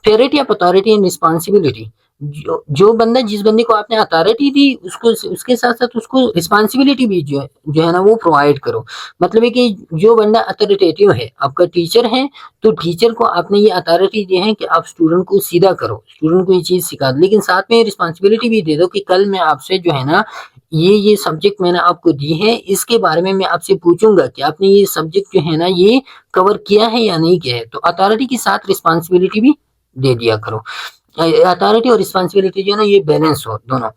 फेरिटी ऑफ अथॉरिटी एंड रिस्पॉन्सिबिलिटी। जो बंदा, जिस बंदे को आपने अथॉरिटी दी उसको, उसके साथ साथ उसको रिस्पॉन्सिबिलिटी भी जो है ना वो प्रोवाइड करो। मतलब है कि जो बंदा अथॉरिटेटिव है, आपका टीचर है, तो टीचर को आपने ये अथॉरिटी दी है कि आप स्टूडेंट को सीधा करो, स्टूडेंट को ये चीज सिखा दो, लेकिन साथ में रिस्पॉन्सिबिलिटी भी दे दो कि कल मैं आपसे जो है ना ये सब्जेक्ट मैंने आपको दी है, इसके बारे में मैं आपसे पूछूंगा कि आपने ये सब्जेक्ट जो है ना ये कवर किया है या नहीं किया है। तो अथॉरिटी के साथ रिस्पॉन्सिबिलिटी भी दे दिया करो। अथॉरिटी और रिस्पॉन्सिबिलिटी जो है ना ये बैलेंस हो दोनों।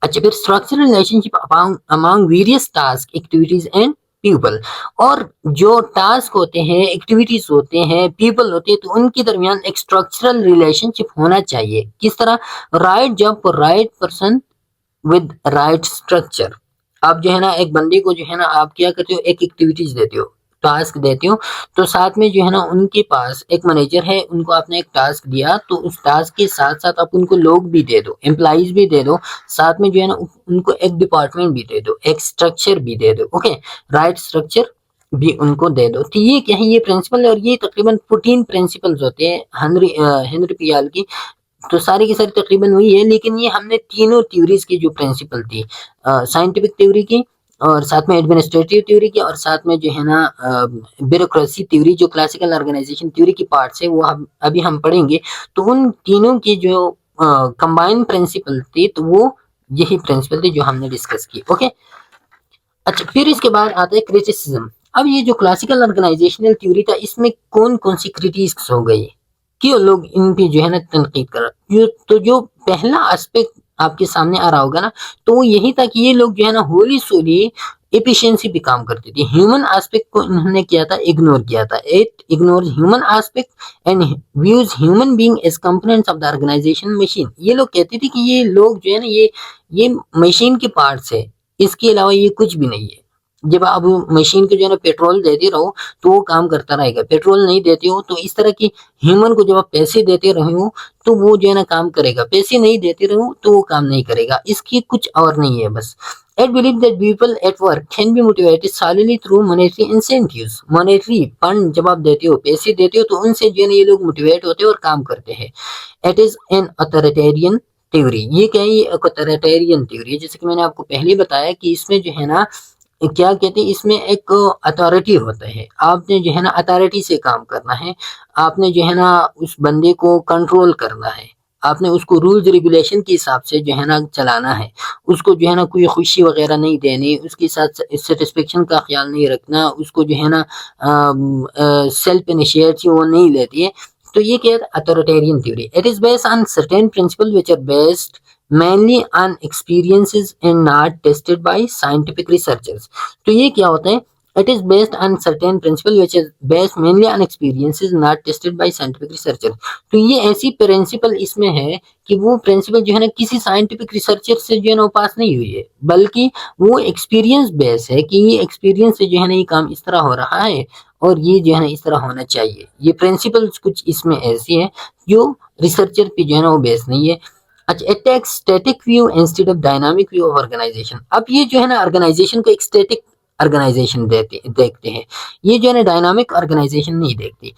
अच्छा, फिर structural relationship among various task, activities and people. और जो टास्क होते हैं, एक्टिविटीज होते हैं, पीपल होते हैं, तो उनके दरमियान एक स्ट्रक्चरल रिलेशनशिप होना चाहिए। किस तरह, right job for right person with right structure. आप जो है ना एक बंदे को जो है ना आप क्या करते हो, एक एक्टिविटीज देते हो, टास्क देते हो, तो साथ में जो है ना उनके पास एक मैनेजर है, उनको आपने एक टास्क दिया, तो उस टास्क के साथ साथ आप उनको लोग भी दे दो, एम्प्लॉइज भी दे दो, साथ में जो है ना उनको एक डिपार्टमेंट भी दे दो, एक स्ट्रक्चर भी दे दो। ओके, राइट स्ट्रक्चर भी उनको दे दो। तो ये क्या है, ये प्रिंसिपल है, और ये तकरीबन 14 प्रिंसिपल्स होते हैं हेनरी पियाल की। तो सारी की सारी तकरीबन वही है, लेकिन ये हमने तीनों थ्योरीज की जो प्रिंसिपल थी, साइंटिफिक थ्योरी की, और साथ में एडमिनिस्ट्रेटिव थ्योरी की, और साथ में जो है ना ब्यूरोक्रेसी थ्योरी, जो क्लासिकल ऑर्गेनाइजेशन थ्योरी की पार्ट है, वो अभी हम पढ़ेंगे। तो उन तीनों की जो कंबाइंड प्रिंसिपल थी, तो वो यही प्रिंसिपल थी जो हमने डिस्कस की। ओके, अच्छा, फिर इसके बाद आता है क्रिटिसिज्म। अब ये जो क्लासिकल ऑर्गेनाइजेशनल थ्योरी था, इसमें कौन कौन सी क्रिटिक्स हो गई, क्यों लोग इन पे जो है ना तनकीद कर रहे। तो जो पहला एस्पेक्ट आपके सामने आ रहा होगा ना, तो वो यही था कि ये लोग जो है ना होली सोली एफिशिएंसी पे काम करते थे। ह्यूमन एस्पेक्ट को इन्होंने किया था, इग्नोर किया था। It ignore human aspect and views human being as components of the organisation machine. ये लोग कहते थे कि ये लोग जो है ना ये मशीन के पार्ट्स है, इसके अलावा ये कुछ भी नहीं है। जब आप मशीन को जो है ना पेट्रोल देते रहो तो वो काम करता रहेगा, पेट्रोल नहीं देते हो तो इस तरह की ह्यूमन को जब आप पैसे देते रहो तो वो जो है ना काम करेगा, पैसे नहीं देते रहो तो वो काम नहीं करेगा, इसकी कुछ और नहीं है बस। It believe that people at work can be motivated solely through monetary incentives. monetary fund जब आप देते हो, पैसे देते हो, तो उनसे जो है ना ये लोग मोटिवेट होते हैं और काम करते हैं। It is an authoritarian theory. ये क्या है, ये अथॉरिटेरियन थ्योरी है। जैसे कि मैंने आपको पहले बताया कि इसमें जो है ना क्या कहते हैं, इसमें एक अथॉरिटी होता है, आपने जो है ना अथॉरिटी से काम करना है, आपने जो है ना उस बंदे को कंट्रोल करना है, आपने उसको रूल्स रेगुलेशन के हिसाब से जो है ना चलाना है, उसको जो है ना कोई खुशी वगैरह नहीं देनी, उसके साथ सेटिस्फेक्शन का ख्याल नहीं रखना, उसको जो है ना सेल्फ इनिशिएटिव वो नहीं लेती है। तो ये क्या है, authoritarian theory. It is based on certain principle which are based mainly on experiences and not tested by scientific researchers। तो ये क्या होता है, It is based on certain principle which is based mainly on experiences not tested by scientific researcher. तो ये ऐसी प्रिंसिपल इसमें है कि वो प्रिंसिपल जो है ना किसी साइंटिफिक रिसर्चर से जो है ना पास नहीं हुई है, बल्कि वो एक्सपीरियंस बेस है कि ये एक्सपीरियंस से जो है ना ये काम इस तरह हो रहा है और ये जो है ना इस तरह होना चाहिए। ये प्रिंसिपल्स कुछ इसमें ऐसी है जो रिसर्चर पे जो है ना वो बेस नहीं है। अच्छा, it takes static view instead of dynamic view of organisation. अब ये जो है ना ऑर्गेनाइजेशन को एक स्टैटिक ऑर्गेनाइजेशन देखते हैं, ये जो है ना डायनामिक ऑर्गेनाइजेशन नहीं देखते।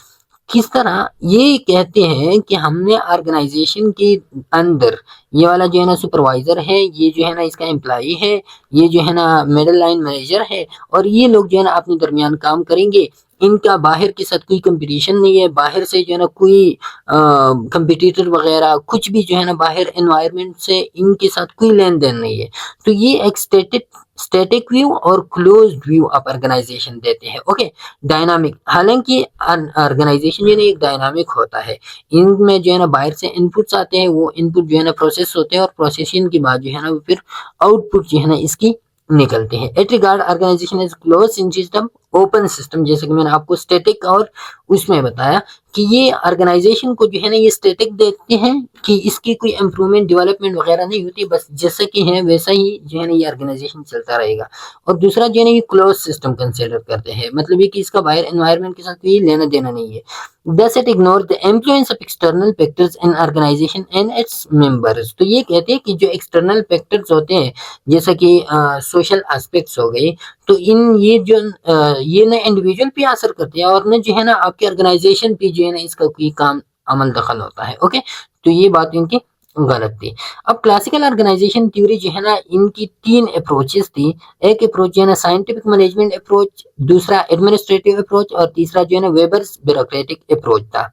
किस तरह? ये कहते हैं कि हमने ऑर्गेनाइजेशन के अंदर ये वाला जो है ना सुपरवाइजर है, ये जो है ना इसका एम्प्लॉई है, ये जो है ना मिडिल लाइन मैनेजर है और ये लोग जो है ना अपने दरमियान काम करेंगे। इनका बाहर के साथ कोई कंपटीशन नहीं है, बाहर से जो है ना कोई कंपटीटर वगैरह कुछ भी जो है ना बाहर एनवायरनमेंट से इनके साथ कोई लेन देन नहीं है। तो ये एक स्टैटिक व्यू और क्लोज्ड व्यू ऑफ ऑर्गेनाइजेशन देते हैं। ओके, डायनामिक, हालांकि ऑर्गेनाइजेशन जो है एक डायनामिक होता है, इनमें जो है ना बाहर से इनपुट्स आते हैं, वो इनपुट जो है ना प्रोसेस होते हैं और प्रोसेसिंग के बाद जो है ना वो फिर आउटपुट जो है ना इसकी निकलते हैं। It regard organisation is close system, open system, जैसे कि मैंने आपको स्टैटिक और उसमें बताया कि ये ऑर्गेनाइजेशन को जो है ना ये स्टैटिक देखते हैं कि इसकी कोई इम्प्रूवमेंट डेवलपमेंट वगैरह नहीं होती, बस जैसा कि है वैसा ही जो है ना ये ऑर्गेनाइजेशन चलता रहेगा। और दूसरा जो है ना ये क्लोज सिस्टम कंसिडर करते हैं, मतलब ये कि इसका बाहर एनवायरनमेंट के साथ कोई लेना देना नहीं है। Thus it ignores the influence of external factors in organization and its members। तो ये कहते हैं कि जो एक्सटर्नल फैक्टर्स होते हैं जैसा कि सोशल एस्पेक्ट्स हो गए, तो इन ये ना इंडिविजुअल पे असर करते हैं और ना जो है ना आपके ऑर्गेनाइजेशन पे जो है ना इसका कोई काम अमल दखल होता है। ओके, तो ये बात इनकी गलत थी। अब क्लासिकल ऑर्गेनाइजेशन थ्योरी जो है ना इनकी तीन अप्रोचेस थी। एक अप्रोच जो है ना साइंटिफिक मैनेजमेंट अप्रोच, दूसरा एडमिनिस्ट्रेटिव अप्रोच और तीसरा जो है ना वेबर्स ब्यूरोक्रेटिक अप्रोच था।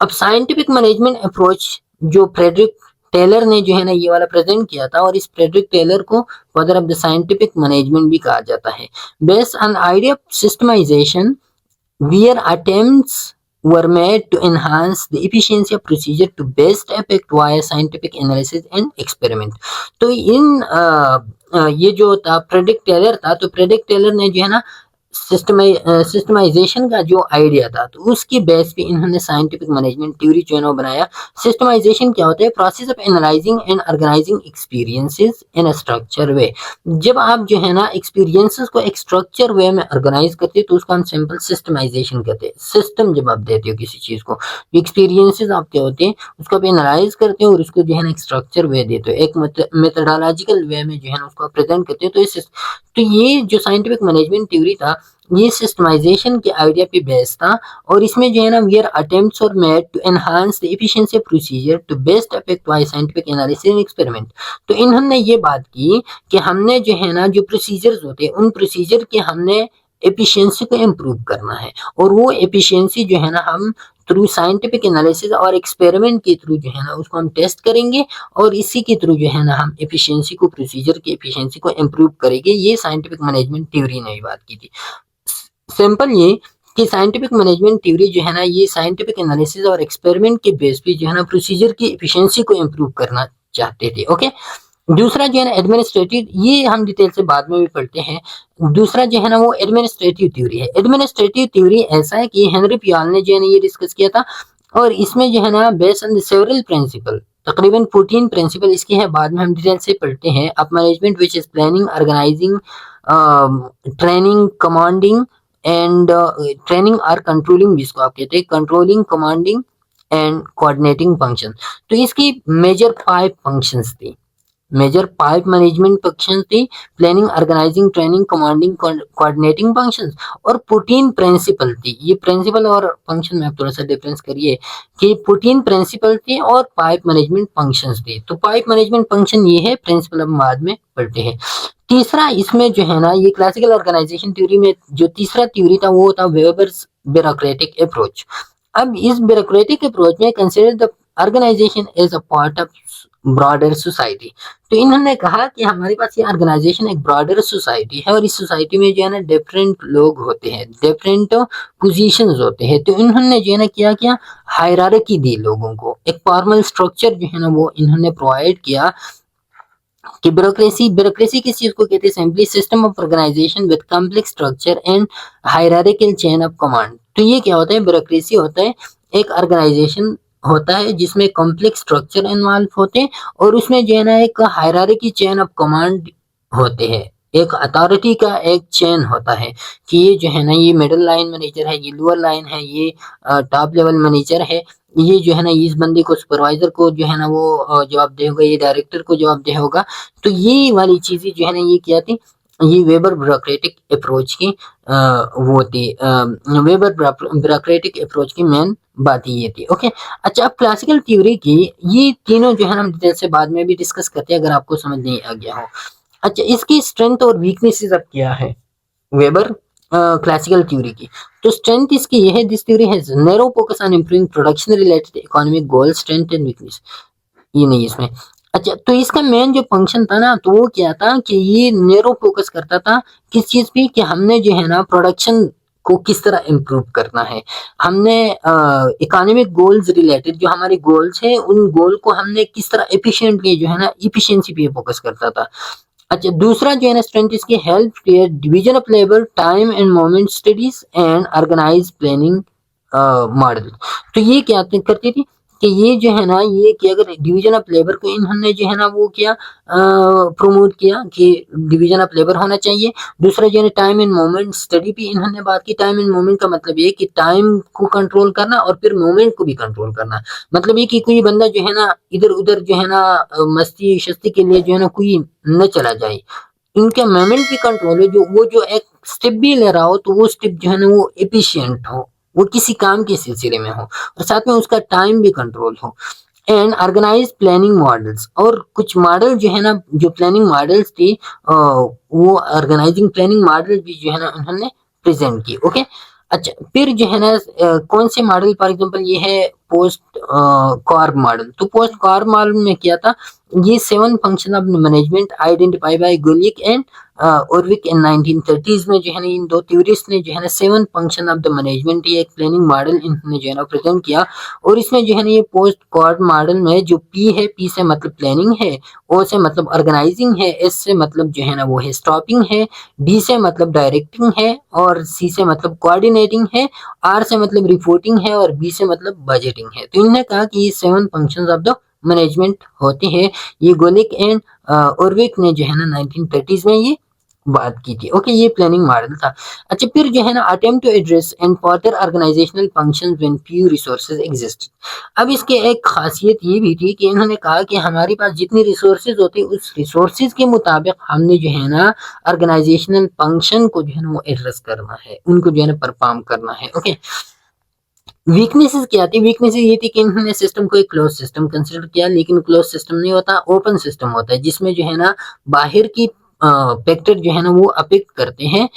अब साइंटिफिक मैनेजमेंट अप्रोच जो फ्रेडरिक टेलर ने जो है ना ये वाला प्रेजेंट किया था और इस फ्रेडरिक टेलर को father of the scientific management भी कहा जाता है। Based on idea of systemisation where attempts were made to enhance the efficiency of procedure to best effect via scientific analysis and experiment। तो ये जो था प्रेडिक्ट टेलर था, तो प्रेडिक्ट टेलर ने जो है ना सिस्टमाइजेशन का जो आइडिया था तो उसकी बेस पे इन्होंने साइंटिफिक मैनेजमेंट थ्योरी जो है ना बनाया। सिस्टमाइजेशन क्या होता है? Process of analysing and organising experiences in a structure way. जब आप जो है ना एक्सपीरियंसेस को एक स्ट्रक्चर वे में ऑर्गेनाइज करते हो तो उसका हम सिंपल सिस्टमाइजेशन कहते हैं। सिस्टम जब आप देते हो किसी चीज को, एक्सपीरियंसेस आपके होते हैं उसको आप एनालाइज करते हो और उसको जो है ना एक स्ट्रक्चर वे देते हो, एक मेथोडोलॉजिकल वे में जो है ना उसको प्रेजेंट करते हो। तो ये जो साइंटिफिक मैनेजमेंट थ्योरी था ये सिस्टमाइजेशन के आइडिया पे बेस्ड था और इसमें जो है ना where attempts are made to enhance the efficiency of procedure to best effect by scientific analysis and experiment. तो इन्होंने ये बात की कि हमने जो है ना जो प्रोसीजर्स होते हैं उन प्रोसीजर के हमने एफिशिएंसी को इम्प्रूव करना है और वो एफिशिएंसी जो है ना हम थ्रू साइंटिफिक एनालिसिस और एक्सपेरिमेंट के थ्रू जो है ना उसको हम टेस्ट करेंगे और इसी के थ्रू जो है ना हम एफिशिएंसी को, प्रोसीजर की एफिशिएंसी को इम्प्रूव करेंगे। ये साइंटिफिक मैनेजमेंट थ्योरी ने भी बात की थी। सिंपल ये कि साइंटिफिक मैनेजमेंट थ्योरी जो है ना ये साइंटिफिक एनालिसिस और एक्सपेरिमेंट के बेस पे जो है ना प्रोसीजर की एफिशिएंसी को इम्प्रूव करना चाहते थे। ओके, दूसरा जो है ना एडमिनिस्ट्रेटिव, ये हम डिटेल से बाद में भी पढ़ते हैं। दूसरा जो है ना वो एडमिनिस्ट्रेटिव थ्योरी है। एडमिनिस्ट्रेटिव थ्योरी ऐसा है कि हेनरी पियाल ने जो है ना ये डिस्कस किया था और इसमें जो है ना based on the several principle, तकरीबन 14 प्रिंसिपल इसके हैं, बाद में हम डिटेल से पढ़ते हैं। Of management which is planning, organising, training, commanding and training और कंट्रोलिंग, जिसको आप कहते हैं controlling, commanding and coordinating function. तो इसकी मेजर 5 फंक्शंस थी, मेजर 5 मैनेजमेंट फंक्शन थी, planning, organising, training, commanding, coordinating functions और 14 प्रिंसिपल थी। ये प्रिंसिपल और फंक्शन में आप थोड़ा सा डिफरेंस करिए कि 14 प्रिंसिपल थे और 5 मैनेजमेंट फंक्शंस थे। तो 5 मैनेजमेंट फंक्शन ये है, प्रिंसिपल हम बाद में पढ़ते हैं। तीसरा इसमें जो है ना ये क्लासिकल ऑर्गेनाइजेशन थ्योरी में जो तीसरा थ्योरी था वो था वेबर्स ब्यूरोक्रेटिक अप्रोच। अब इस ब्यूरोक्रेटिक अप्रोच में consider the organisation as a part of broader society. तो इन्होंने कहा कि हमारे पास ये ऑर्गेनाइजेशन एक ब्रॉडर सोसाइटी है और इस सोसाइटी में जो है ना डिफरेंट लोग होते हैं, डिफरेंट पोजीशंस होते हैं। तो इन्होंने जो है ना क्या हायरार्की दी लोगों को, एक फॉर्मल स्ट्रक्चर जो है ना वो इन्होंने प्रोवाइड किया कि ब्यूरोक्रेसी किस चीज को कहते हैं? Simply system of organisation with complex structure and hierarchical chain of command. तो ये क्या होता है? ब्यूरोक्रेसी होता है एक ऑर्गेनाइजेशन होता है जिसमें कॉम्प्लेक्स स्ट्रक्चर इन्वॉल्व होते हैं और उसमें जो है ना एक हायरार्की चेन ऑफ कमांड होते हैं, एक अथॉरिटी का एक चेन होता है कि ये जो है ना ये मिडिल लाइन मैनेजर है, ये लोअर लाइन है, ये टॉप लेवल मैनेजर है, ये जो है ना इस बंदे को सुपरवाइजर को जो है ना वो जवाबदेह होगा, ये डायरेक्टर को जवाबदेह होगा। तो ये वाली चीजें जो है ना ये क्या थी? ये वेबर ब्यूरोक्रेटिक अप्रोच की वो थी, वेबर ब्यूरोक्रेटिक अप्रोच की मेन बात ये थी। ओके, अच्छा अब क्लासिकल थ्योरी की ये तीनों जो है ना हम डिटेल से बाद में भी डिस्कस करते हैं अगर आपको समझ नहीं आ गया हो। अच्छा, इसकी स्ट्रेंथ और वीकनेसेस अब क्या है वेबर क्लासिकल थ्योरी की? तो स्ट्रेंथ इसकी ये है, this theory has narrow focus on improving production related economic goal, strength and weakness. ये नहीं इसमें। अच्छा, तो इसका मेन जो फंक्शन था ना तो वो क्या था कि ये नैरो फोकस करता था किस चीज पे? कि हमने जो है ना प्रोडक्शन को किस तरह इम्प्रूव करना है, हमने इकोनॉमिक गोल्स रिलेटेड जो हमारे गोल्स हैं उन गोल को हमने किस तरह एफिशिएंटली जो है ना इफिशिएंसी पे फोकस करता था। अच्छा, दूसरा जो है ना स्ट्रेंथ इसकी help clear division of labour, time and moment studies and organise planning model. तो ये क्या करती थी कि ये जो है ना ये कि अगर डिवीजन ऑफ लेबर को इन्होंने जो है ना वो किया प्रमोट किया कि डिवीजन ऑफ लेबर होना चाहिए। दूसरा जो है टाइम एंड मोमेंट स्टडी भी इन्होंने बात की। टाइम एंड मोमेंट का मतलब ये कि टाइम को कंट्रोल करना और फिर मोमेंट को भी कंट्रोल करना। मतलब ये कि कोई बंदा जो है ना इधर उधर जो है ना मस्ती शस्ती के लिए जो है ना कोई न चला जाए, इनका मोमेंट भी कंट्रोल है, जो वो जो एक स्टेप भी ले रहा हो तो वो स्टेप जो है ना वो एफिशिएंट हो, वो किसी काम के सिलसिले में हो और साथ में उसका टाइम भी कंट्रोल हो। एंड ऑर्गेनाइज प्लानिंग मॉडल्स, और कुछ मॉडल जो है ना जो प्लानिंग मॉडल्स थी वो ऑर्गेनाइजिंग प्लानिंग मॉडल भी जो है ना उन्होंने प्रेजेंट की। ओके, अच्छा फिर जो है ना कौन से मॉडल? फॉर एग्जांपल ये है पोस्ट कॉर्ब मॉडल। तो पोस्ट कॉर्ब मॉडल में क्या था? ये 7 function of management identify by Gulick and Urwick in 1930s में जो है ना इन दो थ्योरिस्ट ने जो है ना 7 फंक्शन ऑफ द मैनेजमेंट ये एक प्लानिंग मॉडल इन्होंने जो है ना प्रेजेंट किया। और इसमें जो है ना ये पोस्ट कॉर्ड मॉडल में जो पी है, पी से मतलब प्लानिंग है, ओ से मतलब ऑर्गेनाइजिंग है, एस से मतलब जो है ना वो है स्टॉपिंग है, डी से मतलब डायरेक्टिंग है और सी से मतलब कोऑर्डिनेटिंग है, आर से मतलब रिपोर्टिंग है और बी से मतलब बजटिंग है। तो इन्होंने कहा कि ये 7 फंक्शंस ऑफ द मैनेजमेंट होते हैं। ये गोलिक एंड ओरविक ने जो है ना 1930s में ये बात की थी। ओके, ये प्लानिंग मॉडल था। अच्छा, फिर जो है ना attempt to address and further organisational functions when few resources exist. अब इसके एक खासियत ये भी थी कि इन्होंने कहा कि हमारे पास जितनी रिसोर्सेज होती उस रिसोर्सेज के मुताबिक हमने जो है ना ऑर्गेनाइजेशनल फंक्शन को जो है ना वो एड्रेस करना है, उनको जो है ना परफॉर्म करना है। ओके, वीकनेसेस क्या थी? वीकनेसेस ये थी कि इन्होंने सिस्टम को एक क्लोज सिस्टम कंसिडर किया, लेकिन क्लोज सिस्टम नहीं होता, ओपन सिस्टम होता है जिसमें जो है ना बाहर की फैक्टर जो है ना वो अफेक्ट करते हैं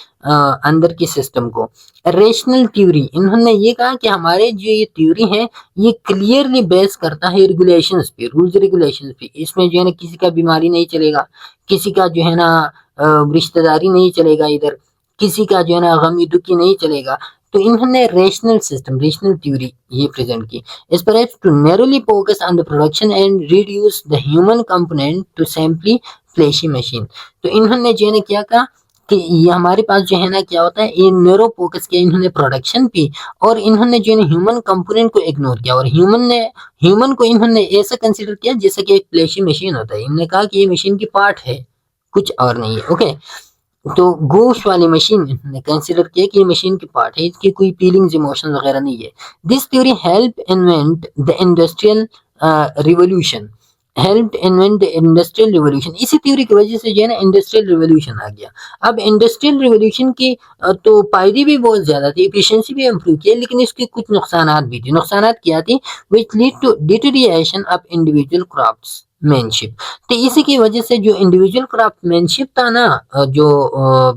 अंदर की सिस्टम को। रेशनल थ्योरी, इन्होंने ये कहा कि हमारे जो ये थ्योरी है ये क्लियरली बेस करता है रेगुलेशंस पे, रूल्स रेगुलेशंस पे। इसमें जो है ना किसी का बीमारी नहीं चलेगा, किसी का जो है ना रिश्तेदारी नहीं चलेगा, इधर किसी का जो है ना गमी दुखी नहीं चलेगा। तो इन्होंने रेशनल सिस्टम, रेशनल थ्योरी ये प्रेजेंट की। इस पर to narrowly focus on the production and reduce the human component to simply flashy machine. तो इन्होंने जो है ना क्या कहा कि ये हमारे पास जो है ना क्या होता है, ये नैरो फोकस किया इन्होंने प्रोडक्शन पे और इन्होंने जो है ना ह्यूमन कंपोनेंट को इग्नोर किया और ह्यूमन को इन्होंने ऐसा कंसिडर किया जैसे कि एक फ्लैशी मशीन होता है। इन्होंने कहा कि ये मशीन की पार्ट है, कुछ और नहीं है। ओके, तो गोश्त वाली मशीन ने कंसिडर किया कि ये मशीन की पार्ट है, इसकी कोई फीलिंग्स इमोशन वगैरह नहीं है। This theory help invent the industrial revolution, help invent the industrial revolution. इसी थ्योरी की वजह से जो है ना इंडस्ट्रियल रिवोल्यूशन आ गया। अब इंडस्ट्रियल रिवोल्यूशन की तो फायदे भी बहुत ज्यादा थे, एफिशिएंसी भी इम्प्रूव किया, लेकिन इसके कुछ नुकसानात भी थे। नुकसानात क्या थे? Which lead to deterioration of individual craftsmanship. तो इसी की वजह से जो इंडिविजुअल क्राफ्टमैनशिप था ना जो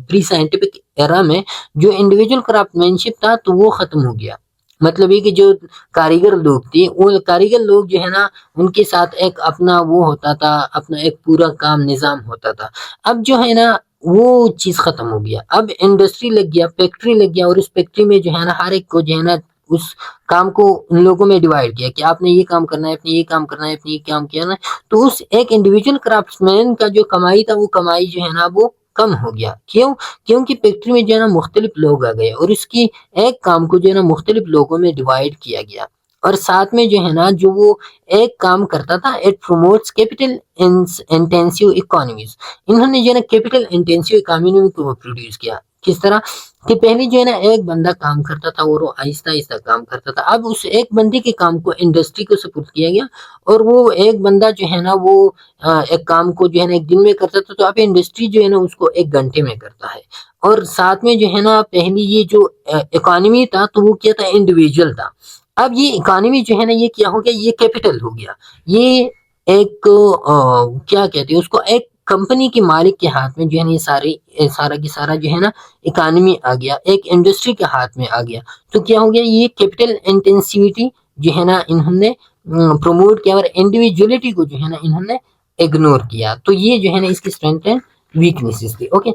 प्री साइंटिफिक एरा में जो इंडिविजुअल क्राफ्टमैनशिप था तो वो खत्म हो गया। मतलब ये कि जो कारीगर लोग थे वो कारीगर लोग जो है ना उनके साथ एक अपना वो होता था, अपना एक पूरा काम निजाम होता था। अब जो है ना वो चीज खत्म हो गया, अब इंडस्ट्री लग गया, फैक्ट्री लग गया और उस फैक्ट्री में जो है ना हर एक को जो है ना उस काम को उन लोगों में डिवाइड किया कि आपने ये काम करना है, आपने ये काम करना है, आपने ये काम किया ना, तो उस एक इंडिविजुअल क्राफ्ट्समैन का जो कमाई था वो कमाई जो है ना वो कम हो गया। क्यों? क्योंकि फैक्ट्री में जो है ना मुख्तलिफ लोग आ गए और उसकी एक काम को जो है ना मुख्तलिफ लोगों में डिवाइड किया गया। और साथ में जो है ना जो वो एक काम करता था, it promotes capital intensive economies. इन्होंने जो है ना कैपिटल इंटेंसिव इकोनॉमी को प्रोड्यूस किया। किस तरह कि पहले जो है ना एक बंदा काम करता था और वो आहिस्ता आहिस्ता काम करता था। अब उस एक बंदे के काम को इंडस्ट्री को सपोर्ट किया गया और वो एक बंदा जो है ना वो एक काम को जो है ना एक दिन में करता था, तो अब इंडस्ट्री जो है ना उसको एक घंटे में करता है। और साथ में जो है ना पहले ये जो इकोनॉमी था तो वो क्या था, इंडिविजुअल था। अब ये इकोनॉमी जो है ना ये क्या हो गया, ये कैपिटल हो गया। ये एक क्या कहते हैं उसको, एक कंपनी के मालिक के हाथ में जो है ना ये सारा की सारा जो है ना इकोनॉमी आ गया, एक इंडस्ट्री के हाथ में आ गया। तो क्या हो गया, ये कैपिटल इंटेंसिविटी जो है ना इन्होंने प्रमोट किया और इंडिविजुअलिटी को जो है ना इन्होंने इग्नोर किया। तो ये जो है ना इसकी स्ट्रेंथ है, वीकनेसेस थी। ओके,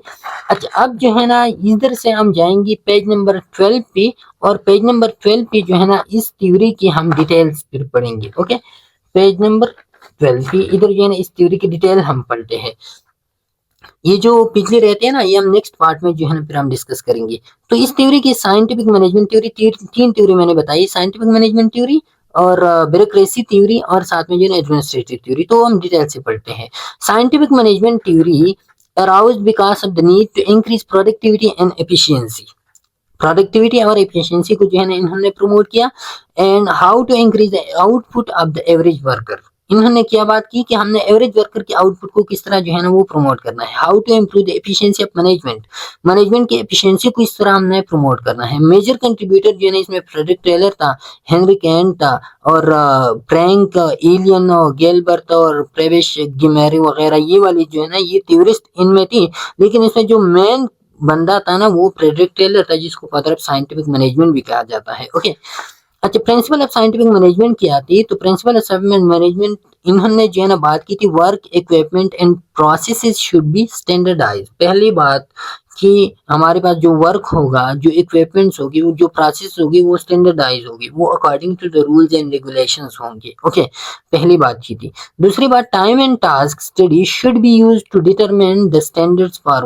अच्छा अब जो है ना इधर से हम जाएंगे पेज नंबर 12 पे, और पेज नंबर 12 पे जो है ना इस थ्योरी की हम डिटेल्स फिर पढ़ेंगे। ओके, पेज नंबर 12 पे इधर जो है ना इस थ्योरी की डिटेल हम पढ़ते हैं। ये जो पिछले रहते हैं ना ये हम नेक्स्ट पार्ट में जो है ना फिर हम डिस्कस करेंगे। तो इस थ्योरी की साइंटिफिक मैनेजमेंट थ्योरी, तीन थ्योरी मैंने बताई, साइंटिफिक मैनेजमेंट थ्योरी और ब्यूरोक्रेसी थ्योरी और साथ में जो है एडमिनिस्ट्रेटिव थ्योरी। तो हम डिटेल से पढ़ते हैं। Scientific management theory aroused because of the need to increase productivity and efficiency। Productivity और एफिशिएंसी को जो है ना इन्होंने प्रमोट किया। And how to increase the output of the average worker. इन्होंने क्या बात की कि हमने एवरेज वर्कर के आउटपुट को किस तरह जो है ना वो प्रमोट करना है। How to improve the efficiency of management, management की एफिशिएंसी को इस तरह हमने प्रमोट करना है। मेजर कंट्रीब्यूटर जो है ना इसमें फ्रेडरिक टेलर था, हेनरी कैंट था और फ्रैंक एलियन और गेलबर्ट और प्रेवेश गिमेरी वगैरह, ये वाली जो है ना ये थ्योरिस्ट इनमें थी। लेकिन इसमें जो मेन बंदा था ना वो फ्रेडरिक टेलर था, जिसको फादर ऑफ साइंटिफिक मैनेजमेंट भी कहा जाता है। ओके, अच्छा प्रिंसिपल ऑफ साइंटिफिक मैनेजमेंट क्या थी? तो प्रिंसिपल ऑफ साइंटिफिक मैनेजमेंट इन्होंने जो है ना बात की थी, work equipment and processes should be standardise. पहली बात कि हमारे पास जो वर्क होगा, जो इक्विपमेंट्स होगी, वो जो प्रोसेस होगी वो स्टैंडर्डाइज होगी, वो according to the rules and regulations होंगे। ओके, पहली बात की थी। दूसरी बात, time and task study should be used to determine the standards for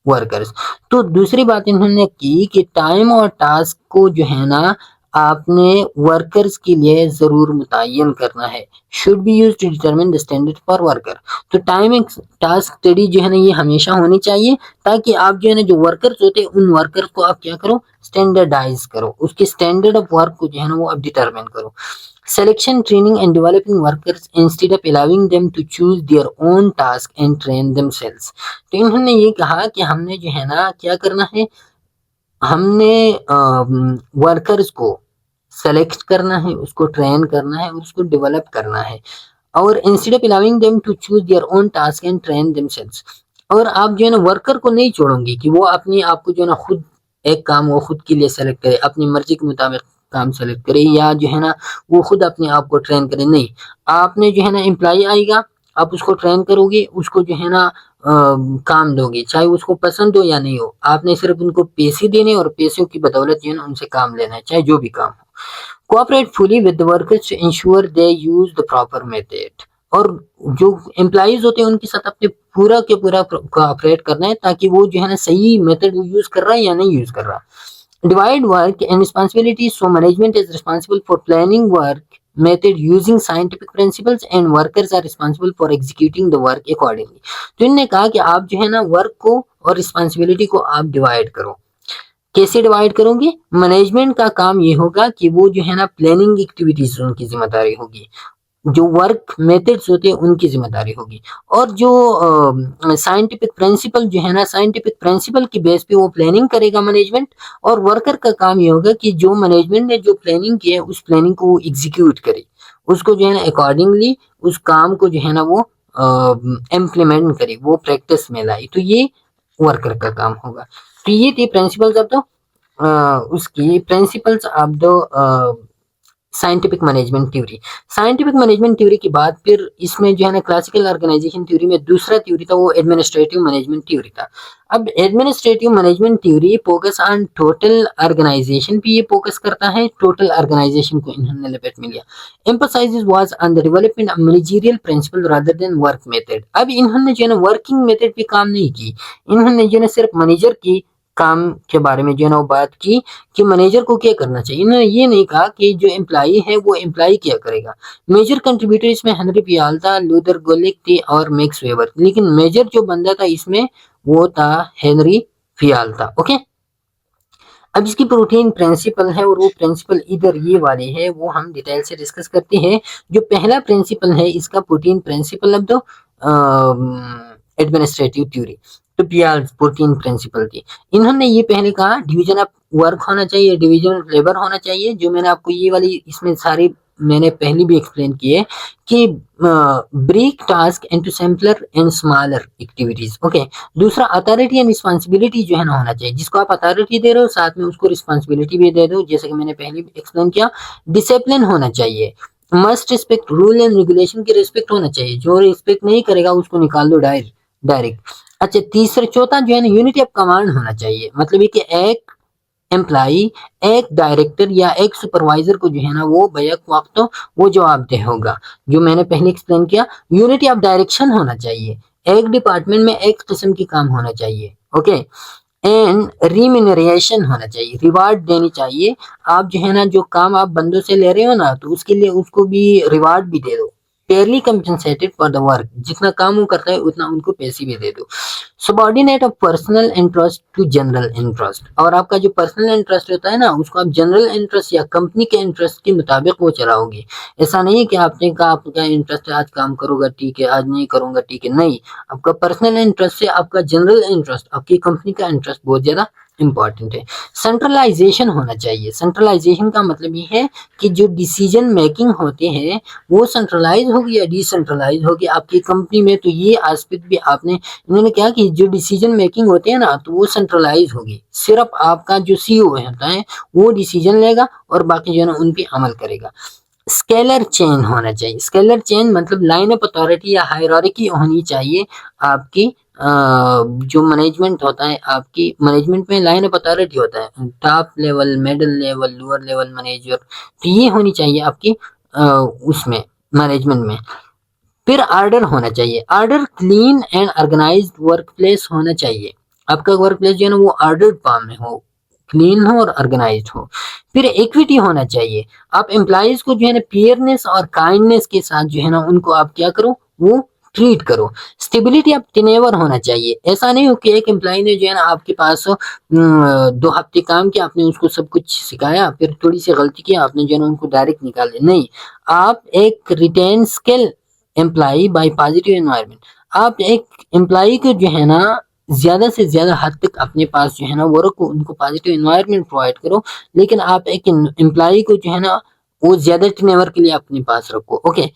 workers. तो दूसरी बात इन्होंने की कि टाइम और टास्क को जो है ना आपने वर्कर्स के लिए जरूर मुतय्यन करना है। Should be use to determine the standard for worker. तो टाइम एंड टास्क स्टडी जो है ना ये हमेशा होनी चाहिए, ताकि आप जो है ना जो वर्कर्स होते हैं उन वर्कर्स को आप क्या करो, स्टैंडर्डाइज करो, उसके स्टैंडर्ड ऑफ वर्क को जो है ना वो आप डिटरमिन करो। Selection, training and developing workers instead of allowing them to choose their own task and train themselves। तो इन्होंने ये कहा कि हमने जो है ना क्या करना है, हमने वर्कर्स को सेलेक्ट करना है, उसको ट्रेन करना है, उसको डेवलप करना है। और instead of allowing them to choose their own task and train themselves. और आप जो है ना वर्कर को नहीं छोड़ोगे कि वो अपने आप को जो है ना खुद एक काम वो खुद के लिए सेलेक्ट करे, अपनी मर्जी के मुताबिक काम सेलेक्ट करे, या जो है ना वो खुद अपने आप को ट्रेन करे। नहीं, आपने जो है ना एम्प्लॉय आएगा, आप उसको ट्रेन करोगे, उसको जो है ना काम दोगे, चाहे उसको पसंद हो या नहीं हो। आपने सिर्फ उनको पैसे देने और पैसों की बदौलत जो है ना उनसे काम लेना है, चाहे जो भी काम हो। Cooperate fully with the workers to ensure they use the proper method. और जो एम्प्लॉइज होते हैं उनके साथ अपने पूरा के पूरा कोऑपरेट करना है, ताकि वो जो है ना सही मेथड यूज कर रहा है या नहीं यूज कर रहा। Divide work and responsibilities so management is responsible for planning work method using scientific principles and workers are responsible for executing the work accordingly। तो इन्होंने कहा कि आप जो है ना वर्क को और रिस्पॉन्सिबिलिटी को आप डिवाइड करो। कैसे डिवाइड करोगे? मैनेजमेंट का काम ये होगा कि वो जो है ना प्लानिंग एक्टिविटीज उनकी जिम्मेदारी होगी, जो वर्क मेथड्स होते हैं उनकी जिम्मेदारी होगी। और जो साइंटिफिक प्रिंसिपल जो है ना, साइंटिफिक प्रिंसिपल की बेस पे वो प्लानिंग करेगा मैनेजमेंट। और वर्कर का काम ये होगा कि जो मैनेजमेंट ने जो प्लानिंग की है उस प्लानिंग को वो एग्जीक्यूट करे, उसको जो है ना अकॉर्डिंगली उस काम को जो है ना वो इम्प्लीमेंट करे, वो प्रैक्टिस में लाए। तो ये वर्कर का काम होगा। तो ये थी प्रिंसिपल्स ऑफ द उसकी principles of the scientific management theory. Scientific management theory के बाद फिर इसमें जो है ना क्लासिकल ऑर्गेनाइजेशन थ्योरी में दूसरा थ्योरी था वो एडमिनिस्ट्रेटिव मैनेजमेंट थ्योरी था। अब administrative management theory focus on total organisation पे ये फोकस करता है, टोटल ऑर्गेनाइजेशन को इन्होंने लपेट में लिया। Emphasises was on the development of managerial principle rather than work method. अब इन्होंने जो है ना वर्किंग मेथड पे काम नहीं की, इन्होंने जो है ना सिर्फ मैनेजर की काम के बारे में जो है ना वो बात की कि मैनेजर को क्या करना चाहिए। इन्होंने ये नहीं कहा कि जो एम्प्लॉई है वो एम्प्लॉई क्या करेगा। मेजर कंट्रीब्यूटर इसमें हेनरी पियाल्टा, लूथर गोलिक थी और मैक्स वेबर, लेकिन मेजर जो बंदा था इसमें वो था हेनरी पियाल्टा। ओके, अब इसकी प्रोटीन प्रिंसिपल है और वो प्रिंसिपल इधर ये वाले है, वो हम डिटेल से डिस्कस करते हैं। जो पहला प्रिंसिपल है इसका protein principle of the administrative theory, तो पियाल प्रोटीन प्रिंसिपल थी। इन्होंने ये पहले कहा डिवीजन ऑफ वर्क होना चाहिए, डिवीजन ऑफ लेबर होना चाहिए, जो मैंने आपको ये वाली इसमें सारी मैंने पहले भी एक्सप्लेन किए कि break task into simpler and smaller activities. Okay, दूसरा अथॉरिटी एंड रिस्पांसिबिलिटी जो है ना होना चाहिए, जिसको आप अथॉरिटी दे रहे हो साथ में उसको रिस्पांसिबिलिटी भी दे दो, जैसे कि मैंने पहले भी एक्सप्लेन किया। डिसिप्लिन होना चाहिए, must respect rule and regulation की रिस्पेक्ट होना चाहिए, जो रिस्पेक्ट नहीं करेगा उसको निकाल दो डायरेक्ट। अच्छा, तीसरा चौथा जो है ना यूनिटी ऑफ कमांड होना चाहिए, मतलब ये कि एक एम्प्लाई एक डायरेक्टर या एक सुपरवाइजर को जो है ना वो बैक वक्त तो वो जवाबदेह होगा, जो मैंने पहले एक्सप्लेन किया। यूनिटी ऑफ डायरेक्शन होना चाहिए, एक डिपार्टमेंट में एक किस्म की काम होना चाहिए। ओके, एंड रिम्यूनरेशन होना चाहिए, रिवार्ड देनी चाहिए। आप जो है ना जो काम आप बंदों से ले रहे हो ना तो उसके लिए उसको भी रिवार्ड भी दे दो, Fairlie compensated for the work, जितना काम वो करता है उतना उनको पैसे भी दे दो। Subordinate of personal interest to general interest, और आपका जो पर्सनल इंटरेस्ट होता है ना उसको आप जनरल इंटरेस्ट या कंपनी के इंटरेस्ट के मुताबिक वो चलाओगे। ऐसा नहीं है कि आपने कहा आपका इंटरेस्ट है आज काम करूंगा ठीक है, आज नहीं करूंगा ठीक है, नहीं, आपका पर्सनल इंटरेस्ट से आपका जनरल इंटरेस्ट, आपकी कंपनी का इंटरेस्ट बहुत ज्यादा इंपॉर्टेंट है। सेंट्रलाइजेशन होना चाहिए, सेंट्रलाइजेशन का मतलब ये है कि जो डिसीजन मेकिंग होते हैं वो सेंट्रलाइज होगी या डिसेंट्रलाइज होगी आपकी कंपनी में, तो ये एस्पेक्ट भी आपने, इन्होंने क्या कि जो डिसीजन मेकिंग होते हैं ना तो वो सेंट्रलाइज होगी, सिर्फ आपका जो सीईओ होता है वो डिसीजन लेगा और बाकी जो है ना उन पे अमल करेगा। स्केलर चेन होना चाहिए, स्केलर चेन मतलब लाइन ऑफ अथॉरिटी या हायरार्की होनी चाहिए आपकी। जो मैनेजमेंट होता है आपकी मैनेजमेंट में लाइन ऑफ अथॉरिटी होता है, top level, middle level, lower level manager, तो ये होनी चाहिए आपकी उसमें मैनेजमेंट में। फिर ऑर्डर होना चाहिए, order clean and organised work place होना चाहिए, आपका वर्क प्लेस जो है ना वो ऑर्डर्ड फॉर्म में हो, क्लीन हो और ऑर्गेनाइज्ड हो। फिर इक्विटी होना चाहिए, आप एम्प्लॉइज को जो है ना फेयरनेस और काइंडनेस के साथ जो है ना उनको आप क्या करो वो ट्रीट करो। स्टेबिलिटी ऑफ टेन्योर होना चाहिए, ऐसा नहीं हो कि एक एम्प्लॉय ने जो है ना आपके पास 2 हफ्ते काम किया, आपने उसको सब कुछ सिखाया, फिर थोड़ी सी गलती की आपने जो है ना उनको डायरेक्ट निकाल दिया, नहीं, आप एक retain skill employ by positive environment, आप एक एम्प्लॉय को जो है ना ज्यादा से ज्यादा हद तक अपने पास जो है ना वो रखो, उनको पॉजिटिव एनवायरनमेंट प्रोवाइड करो, लेकिन आप एक एम्प्लॉय को जो है ना वो ज्यादा टेन्योर के लिए अपने पास रखो। ओके,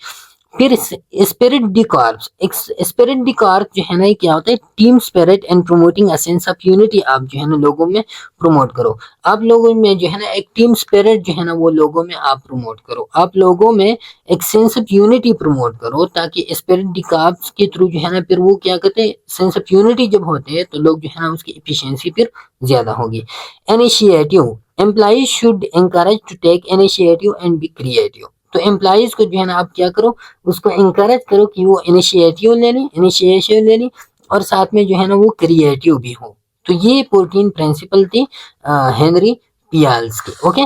फिर spirit D corps, spirit D Corp जो है ना ये क्या होता है, team spirit and promoting a sense of unity, आप जो है ना लोगों में प्रमोट करो, आप लोगों में जो है ना एक टीम स्पिरिट जो है ना वो लोगों में आप प्रमोट करो, आप लोगों में एक सेंस ऑफ यूनिटी प्रमोट करो, ताकि स्पिरिट डी कॉर्प्स के थ्रू जो है ना फिर वो क्या कहते हैं सेंस ऑफ यूनिटी जब होते हैं तो लोग जो है ना उसकी एफिशिएंसी फिर ज्यादा होगी। Initiative, employees should encourage to take initiative and be creative, तो एम्प्लॉइज को जो है ना आप क्या करो उसको इंकरेज करो कि वो इनिशिएटिव ले लें, इनिशिएटिव ले लें और साथ में जो है ना वो क्रिएटिव भी हो। तो ये 14 प्रिंसिपल थी हेनरी पियाल्स की। ओके,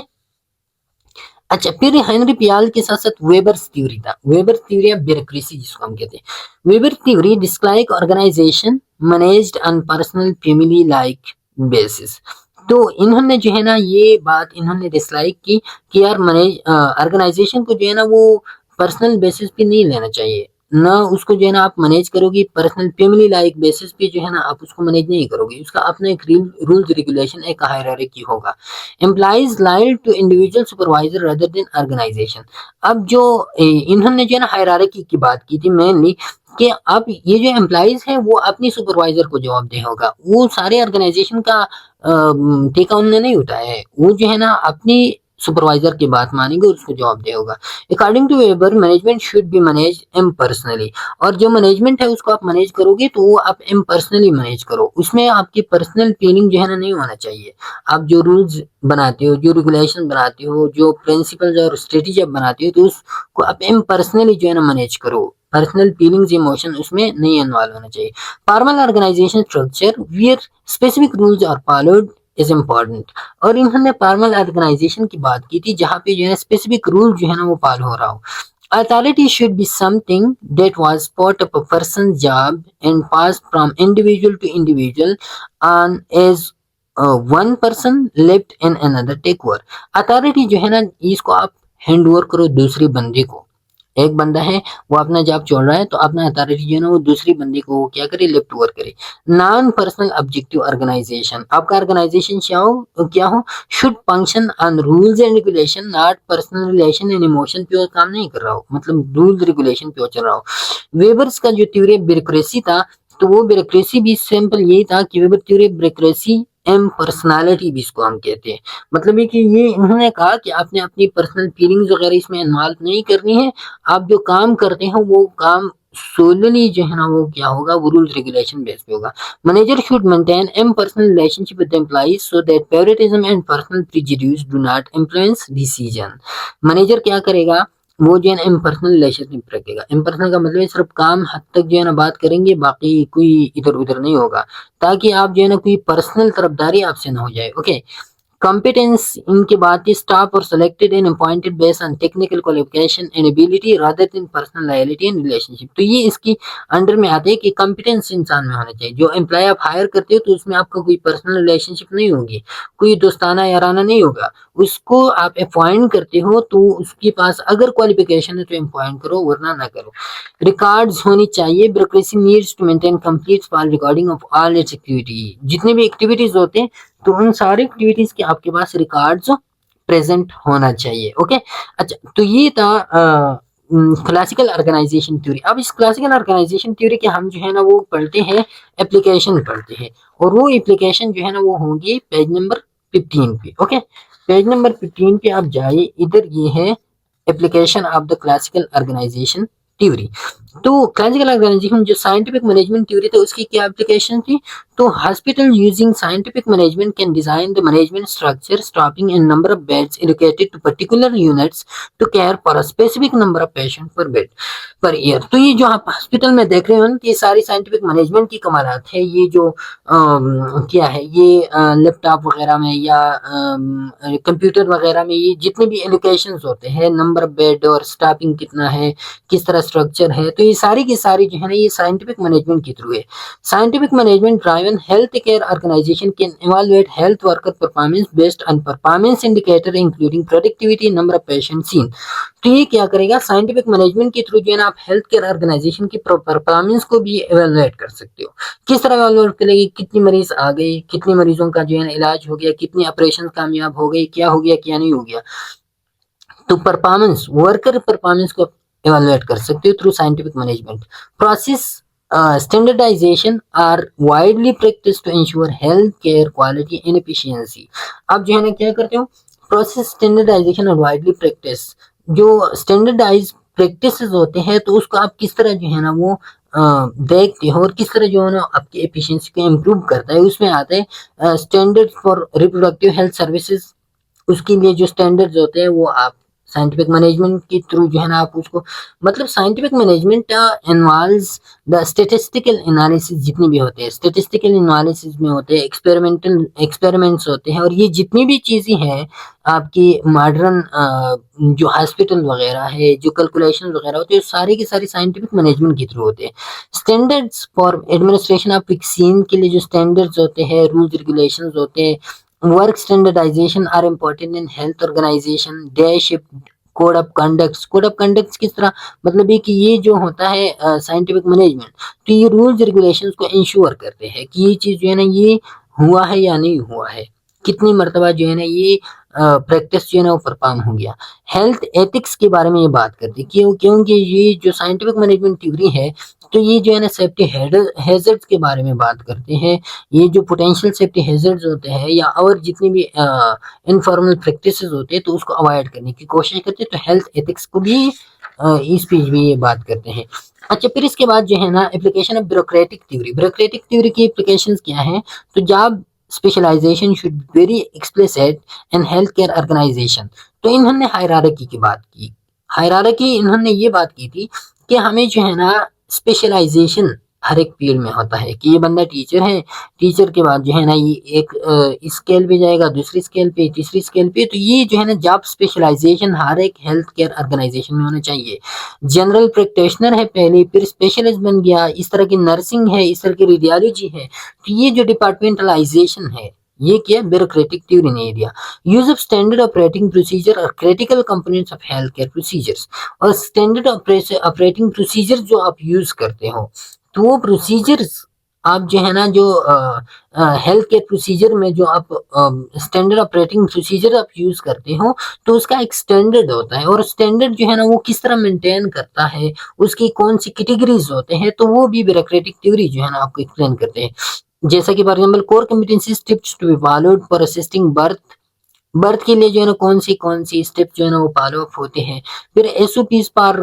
अच्छा, फिर हेनरी पियाल के साथ साथ वेबर्स थ्योरी था, वेबर्स थ्योरी ऑफ ब्यूरोक्रेसी जिसको हम कहते हैं। Weber theory describe organisation managed on personal family like basis, तो इन्होंने जो है ना ये बात इन्होंने डिसलाइक की कि यार मैनेज ऑर्गेनाइजेशन को जो है ना वो पर्सनल बेसिस पे नहीं लेना चाहिए, ना उसको जो है ना आप मैनेज करोगे पर्सनल फैमिली लाइक बेसिस पे जो है ना आप उसको मैनेज नहीं करोगे, उसका अपना एक रूल्स रेगुलेशन एक हायरार्की होगा। Employees loyal to individual supervisor rather than organisation, अब जो इन्होंने जो है ना हायरार्की की बात की थी मेनली कि अब ये जो एम्प्लॉइज है वो अपनी सुपरवाइजर को जवाबदेह होगा, वो सारे ऑर्गेनाइजेशन का ठेका उन्होंने नहीं उठाया है, वो जो है ना अपनी सुपरवाइजर की बात मानेंगे और उसको जवाबदेह होगा। According to Weber management should be manage impersonally, और जो मैनेजमेंट है उसको आप मैनेज करोगे तो वो आप इम्पर्सनली मैनेज करो, उसमें आपकी पर्सनल फीलिंग जो है ना नहीं होना चाहिए। आप जो रूल्स बनाते हो, जो रेगुलेशन बनाते हो, जो प्रिंसिपल्स और स्ट्रेटेजी आप बनाते हो, तो उसको आप इम्पर्सनली जो है ना मैनेज करो। पर्सनल फीलिंग्स इमोशन उसमें नहीं इन्वॉल्व होना चाहिए। Formal organisation structure where specific rules are followed is important, और इन्होंने फॉर्मल ऑर्गेनाइजेशन की बात की थी जहाँ पे जो है स्पेसिफिक रूल जो है ना वो फॉलो हो रहा हो। Authority should be something that was part of a person's job and passed from individual to individual, and as one person left and another take over. Authority जो है ना इसको आप हैंड ओवर करो दूसरे बंदे को। एक बंदा है वो अपना जॉब छोड़ रहा है तो अपना अथॉरिटी जो है ना वो दूसरी बंदे को क्या करे, लेफ्ट ओवर करे। नॉन पर्सनल ऑब्जेक्टिव ऑर्गेनाइजेशन, आपका ऑर्गेनाइजेशन क्या हो should function on rules and regulation not personal relation and emotion पे काम नहीं कर रहा हो, मतलब रूल रेगुलेशन पे चल रहा हो। वेबर्स का जो थ्योरी ब्यूरोक्रेसी था, तो वो ब्यूरोक्रेसी भी सिंपल यही था कि Weber theory bureaucracy impersonality भी इसको हम कहते हैं। मतलब ये कि ये उन्होंने कहा कि आपने अपनी पर्सनल फीलिंग्स वगैरह इसमें इन्वॉल्व नहीं करनी है, आप जो काम करते हो वो काम सोलली जो है ना वो क्या होगा, वो रूल्स रेगुलेशन बेस पे होगा। Manager should maintain impersonal relationship with employees so that favouritism and personal prejudice do not influence decision. Manager क्या करेगा, वो जो है ना इम्पर्सनल रिलेशनशिप रखेगा। इम्पर्सनल का मतलब है सिर्फ काम हद तक जो है ना बात करेंगे, बाकी कोई इधर उधर नहीं होगा, ताकि आप जो है ना कोई पर्सनल तरफदारी आपसे ना हो जाए। ओके। Competence इनके बाद staff are selected and appointed based on technical qualification and ability rather than personal loyalty and relationship। तो ये इसकी अंडर में आते हैं कि competence इंसान में होना चाहिए। जो एम्प्लॉय आप हायर करते हो तो उसमें आपका कोई पर्सनल रिलेशनशिप नहीं होगी, कोई दोस्ताना याराना नहीं होगा। उसको आप अपॉइंट करते हो तो उसके पास अगर क्वालिफिकेशन है तो अपॉइंट करो, वरना ना करो। रिकॉर्ड्स होनी चाहिए। Bureaucracy needs to maintain complete file recording of all its activity, जितने भी एक्टिविटीज होते हैं तो उन सारी एक्टिविटीज के आपके पास रिकॉर्ड्स प्रेजेंट होना चाहिए। ओके। अच्छा, तो ये था क्लासिकल ऑर्गेनाइजेशन थ्योरी। अब इस क्लासिकल ऑर्गेनाइजेशन थ्योरी के हम जो है ना वो पढ़ते हैं, एप्लीकेशन पढ़ते हैं, और वो एप्लीकेशन जो है ना वो होंगी पेज नंबर 15 पे। ओके, पेज नंबर 15 पे आप जाइए, इधर ये है application of the classical organisation theory. तो क्लासिकल ऑर्गेनाइजेशन जो साइंटिफिक मैनेजमेंट थ्योरी था उसकी क्या एप्लीकेशन थी, तो hospital using scientific management can design the management structure staffing and number of beds allocated to particular units to care for a specific number of patient per bed per year. तो ये जो आप हॉस्पिटल में देख रहे हो कि ये सारी साइंटिफिक मैनेजमेंट की कमालात है। ये जो क्या है, ये लैपटॉप वगैरह में या कंप्यूटर वगैरह में ये जितने भी एलोकेशंस होते हैं, नंबर ऑफ बेड और स्टाफिंग कितना है, किस तरह स्ट्रक्चर है, तो ये सारी की सारी जो है ना ये साइंटिफिक मैनेजमेंट के थ्रू है। Scientific management driven health care organization can evaluate health worker performance based on performance indicator including productivity, number of patient seen. तो ये क्या करेगा, साइंटिफिक मैनेजमेंट के थ्रू जो है ना आप हेल्थ केयर ऑर्गेनाइजेशन की परफॉर्मेंस को भी इवैल्यूएट कर सकते हो। किस तरह इवैल्यूएट करेगी, कितनी मरीज आ गए, कितने मरीजों का जो है ना इलाज हो गया, कितने ऑपरेशन कामयाब हो गए, क्या हो गया क्या नहीं हो गया। तो परफॉर्मेंस, वर्कर परफॉर्मेंस को इवैल्यूएट कर सकते हो through scientific management. Process standardization are widely practice to ensure health care quality and efficiency. आप जो है ना क्या करते हो, प्रोसेस स्टैंडर्डाइजेशन और वाइडली प्रैक्टिस, जो स्टैंडर्डाइज प्रैक्टिसेस होते हैं तो उसको आप किस तरह जो है ना वो देखते हो और किस तरह जो है ना आपकी एफिशिएंसी को इम्प्रूव करता है। उसमें आता है standard for reproductive health services, उसके लिए जो स्टैंडर्ड्स होते हैं वो आप साइंटिफिक मैनेजमेंट के थ्रू जो है ना आप उसको, मतलब scientific management involves the statistical analysis. जितने भी होते हैं स्टैटिस्टिकल एनालिसिस में होते हैं, एक्सपेरिमेंटल एक्सपेरिमेंट्स होते हैं, और ये जितनी भी चीज़ें हैं आपकी मॉडर्न जो हॉस्पिटल वगैरह है, जो कैलकुलेशन वगैरह होते हैं, सारी की सारी साइंटिफिक मैनेजमेंट के थ्रू होते हैं। Standards for administration of vaccine के लिए जो स्टैंडर्ड्स होते हैं, रूल्स रेगुलेशंस होते हैं, work standardization are important in health organization. Day shift code of conduct, code of conduct किस तरह, मतलब ये कि ये जो होता है साइंटिफिक मैनेजमेंट, तो ये रूल्स रेगुलेशंस को इंश्योर करते हैं कि ये चीज़ जो है ना ये हुआ है या नहीं हुआ है, कितनी मरतबा जो है ना ये प्रैक्टिस जो है ना वो परफॉर्म हो गया। हेल्थ एथिक्स के बारे में ये बात करती है, क्योंकि ये जो साइंटिफिक मैनेजमेंट थ्योरी है तो ये जो है ना सेफ्टी हैजर्ड्स के बारे में बात करते हैं। ये जो पोटेंशियल सेफ्टी हैजर्ड्स होते हैं या और जितनी भी इनफॉर्मल प्रैक्टिसेस होते हैं तो उसको अवॉइड करने की कोशिश करते हैं। तो हेल्थ एथिक्स को भी इस पेज में ये बात करते हैं। अच्छा, फिर इसके बाद जो है ना application of bureaucratic theory. Bureaucratic theory की एप्लीकेशंस क्या है? तो job specialization should be very explicit in health care organization. तो इन्होंने हायरार्की की बात की। हायरार्की इन्होंने ये बात की थी कि हमें जो है ना स्पेशलाइजेशन हर एक फील्ड में होता है कि ये बंदा टीचर है, टीचर के बाद जो है ना ये एक स्केल पे जाएगा, दूसरी स्केल पे, तीसरी स्केल पे। तो ये जो है ना जॉब स्पेशलाइजेशन हर एक हेल्थ केयर ऑर्गेनाइजेशन में होना चाहिए। जनरल प्रैक्टिशनर है पहले, फिर स्पेशलिस्ट बन गया, इस तरह की नर्सिंग है, इस तरह की रेडियोलॉजी है। तो ये जो डिपार्टमेंटलाइजेशन है ये क्या ब्यूरोक्रेटिक थ्योरी ने दिया। Use of standard operating procedure और critical components of health care procedures. और स्टैंडर्ड ऑपरेटिंग प्रोसीजर जो आप यूज करते हो तो वो प्रोसीजर्स आप जो है ना जो हेल्थ केयर प्रोसीजर में जो आप स्टैंडर्ड ऑपरेटिंग प्रोसीजर आप यूज करते हो तो उसका एक स्टैंडर्ड होता है। और स्टैंडर्ड जो है ना वो किस तरह मेंटेन करता है, उसकी कौन सी कैटेगरीज होते हैं, तो वो भी ब्यूरोक्रेटिक थ्योरी जो है ना आपको एक्सप्लेन करते हैं। जैसा कि for example core competency steps to be followed for assisting birth. Birth के लिए जो है ना कौन सी स्टेप जो है ना वो फॉलो अप होते हैं। फिर एसओपीज पर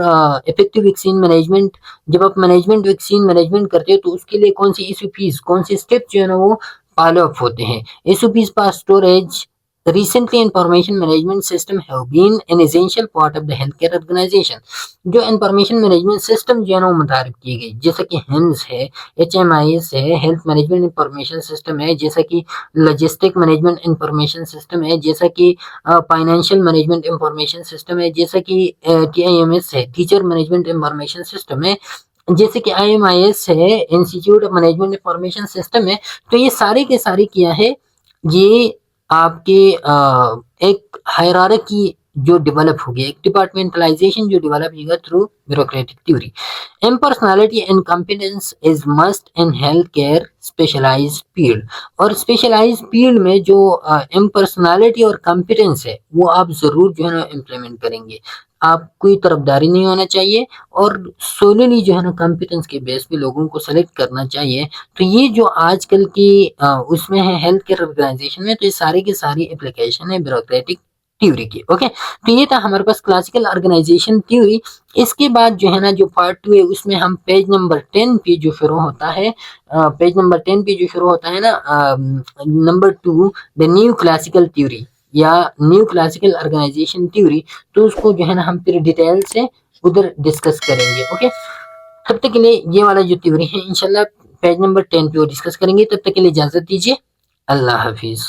इफेक्टिव वैक्सीन मैनेजमेंट। जब आप वैक्सीन मैनेजमेंट करते हो तो उसके लिए कौन सी एसओपीज, कौन से स्टेप जो है ना वो फॉलो अप होते हैं। एसओपीज पर storage. Recently, information management system have been an essential part of the healthcare organization। जो इंफॉर्मेशन मैनेजमेंट सिस्टम जो है ना वो मुतारिफ की गई, जैसा कि HIMSS है, HMIS है, हेल्थ मैनेजमेंट इंफॉर्मेशन सिस्टम है, जैसा कि लॉजिस्टिक मैनेजमेंट इंफॉर्मेशन सिस्टम है, जैसा कि फाइनेंशियल मैनेजमेंट इंफॉर्मेशन सिस्टम है, जैसा कि TIMS है, टीचर मैनेजमेंट इंफॉर्मेशन सिस्टम है, जैसे कि IMIS है, institute of management information system है। तो ये सारे के सारे किया है, ये आपके एक हायरार्की जो डेवलप हो गया, एक डिपार्टमेंटलाइजेशन जो डेवलप होगा through bureaucratic theory. Impersonality and competence is must in health care specialized field. और स्पेशलाइज्ड फील्ड में जो इम्पर्सनैलिटी और कॉम्पिटेंस है वो आप जरूर जो है ना इम्प्लीमेंट करेंगे। आप कोई तरफदारी नहीं होना चाहिए और सोलली जो है ना कॉम्पिटेंस के बेस पे लोगों को सेलेक्ट करना चाहिए। तो ये जो आजकल की उसमें है हेल्थ केयर ऑर्गेनाइजेशन में, तो ये सारी की सारी एप्लीकेशन है ब्यूरोक्रेटिक थ्योरी की। ओके, तो ये था हमारे पास क्लासिकल ऑर्गेनाइजेशन थ्योरी। इसके बाद जो है ना जो पार्ट 2 है उसमें हम पेज नंबर 10 पे जो शुरू होता है, पेज नंबर 10 पे जो शुरू होता है ना number 2 the new classical theory या न्यू क्लासिकल ऑर्गेनाइजेशन थ्योरी, तो उसको जो है ना हम फिर डिटेल से उधर डिस्कस करेंगे। ओके, तब तक के लिए ये वाला जो थ्योरी है इंशाल्लाह पेज नंबर 10 पे वो डिस्कस करेंगे। तब तक के लिए इजाजत दीजिए, अल्लाह हाफिज।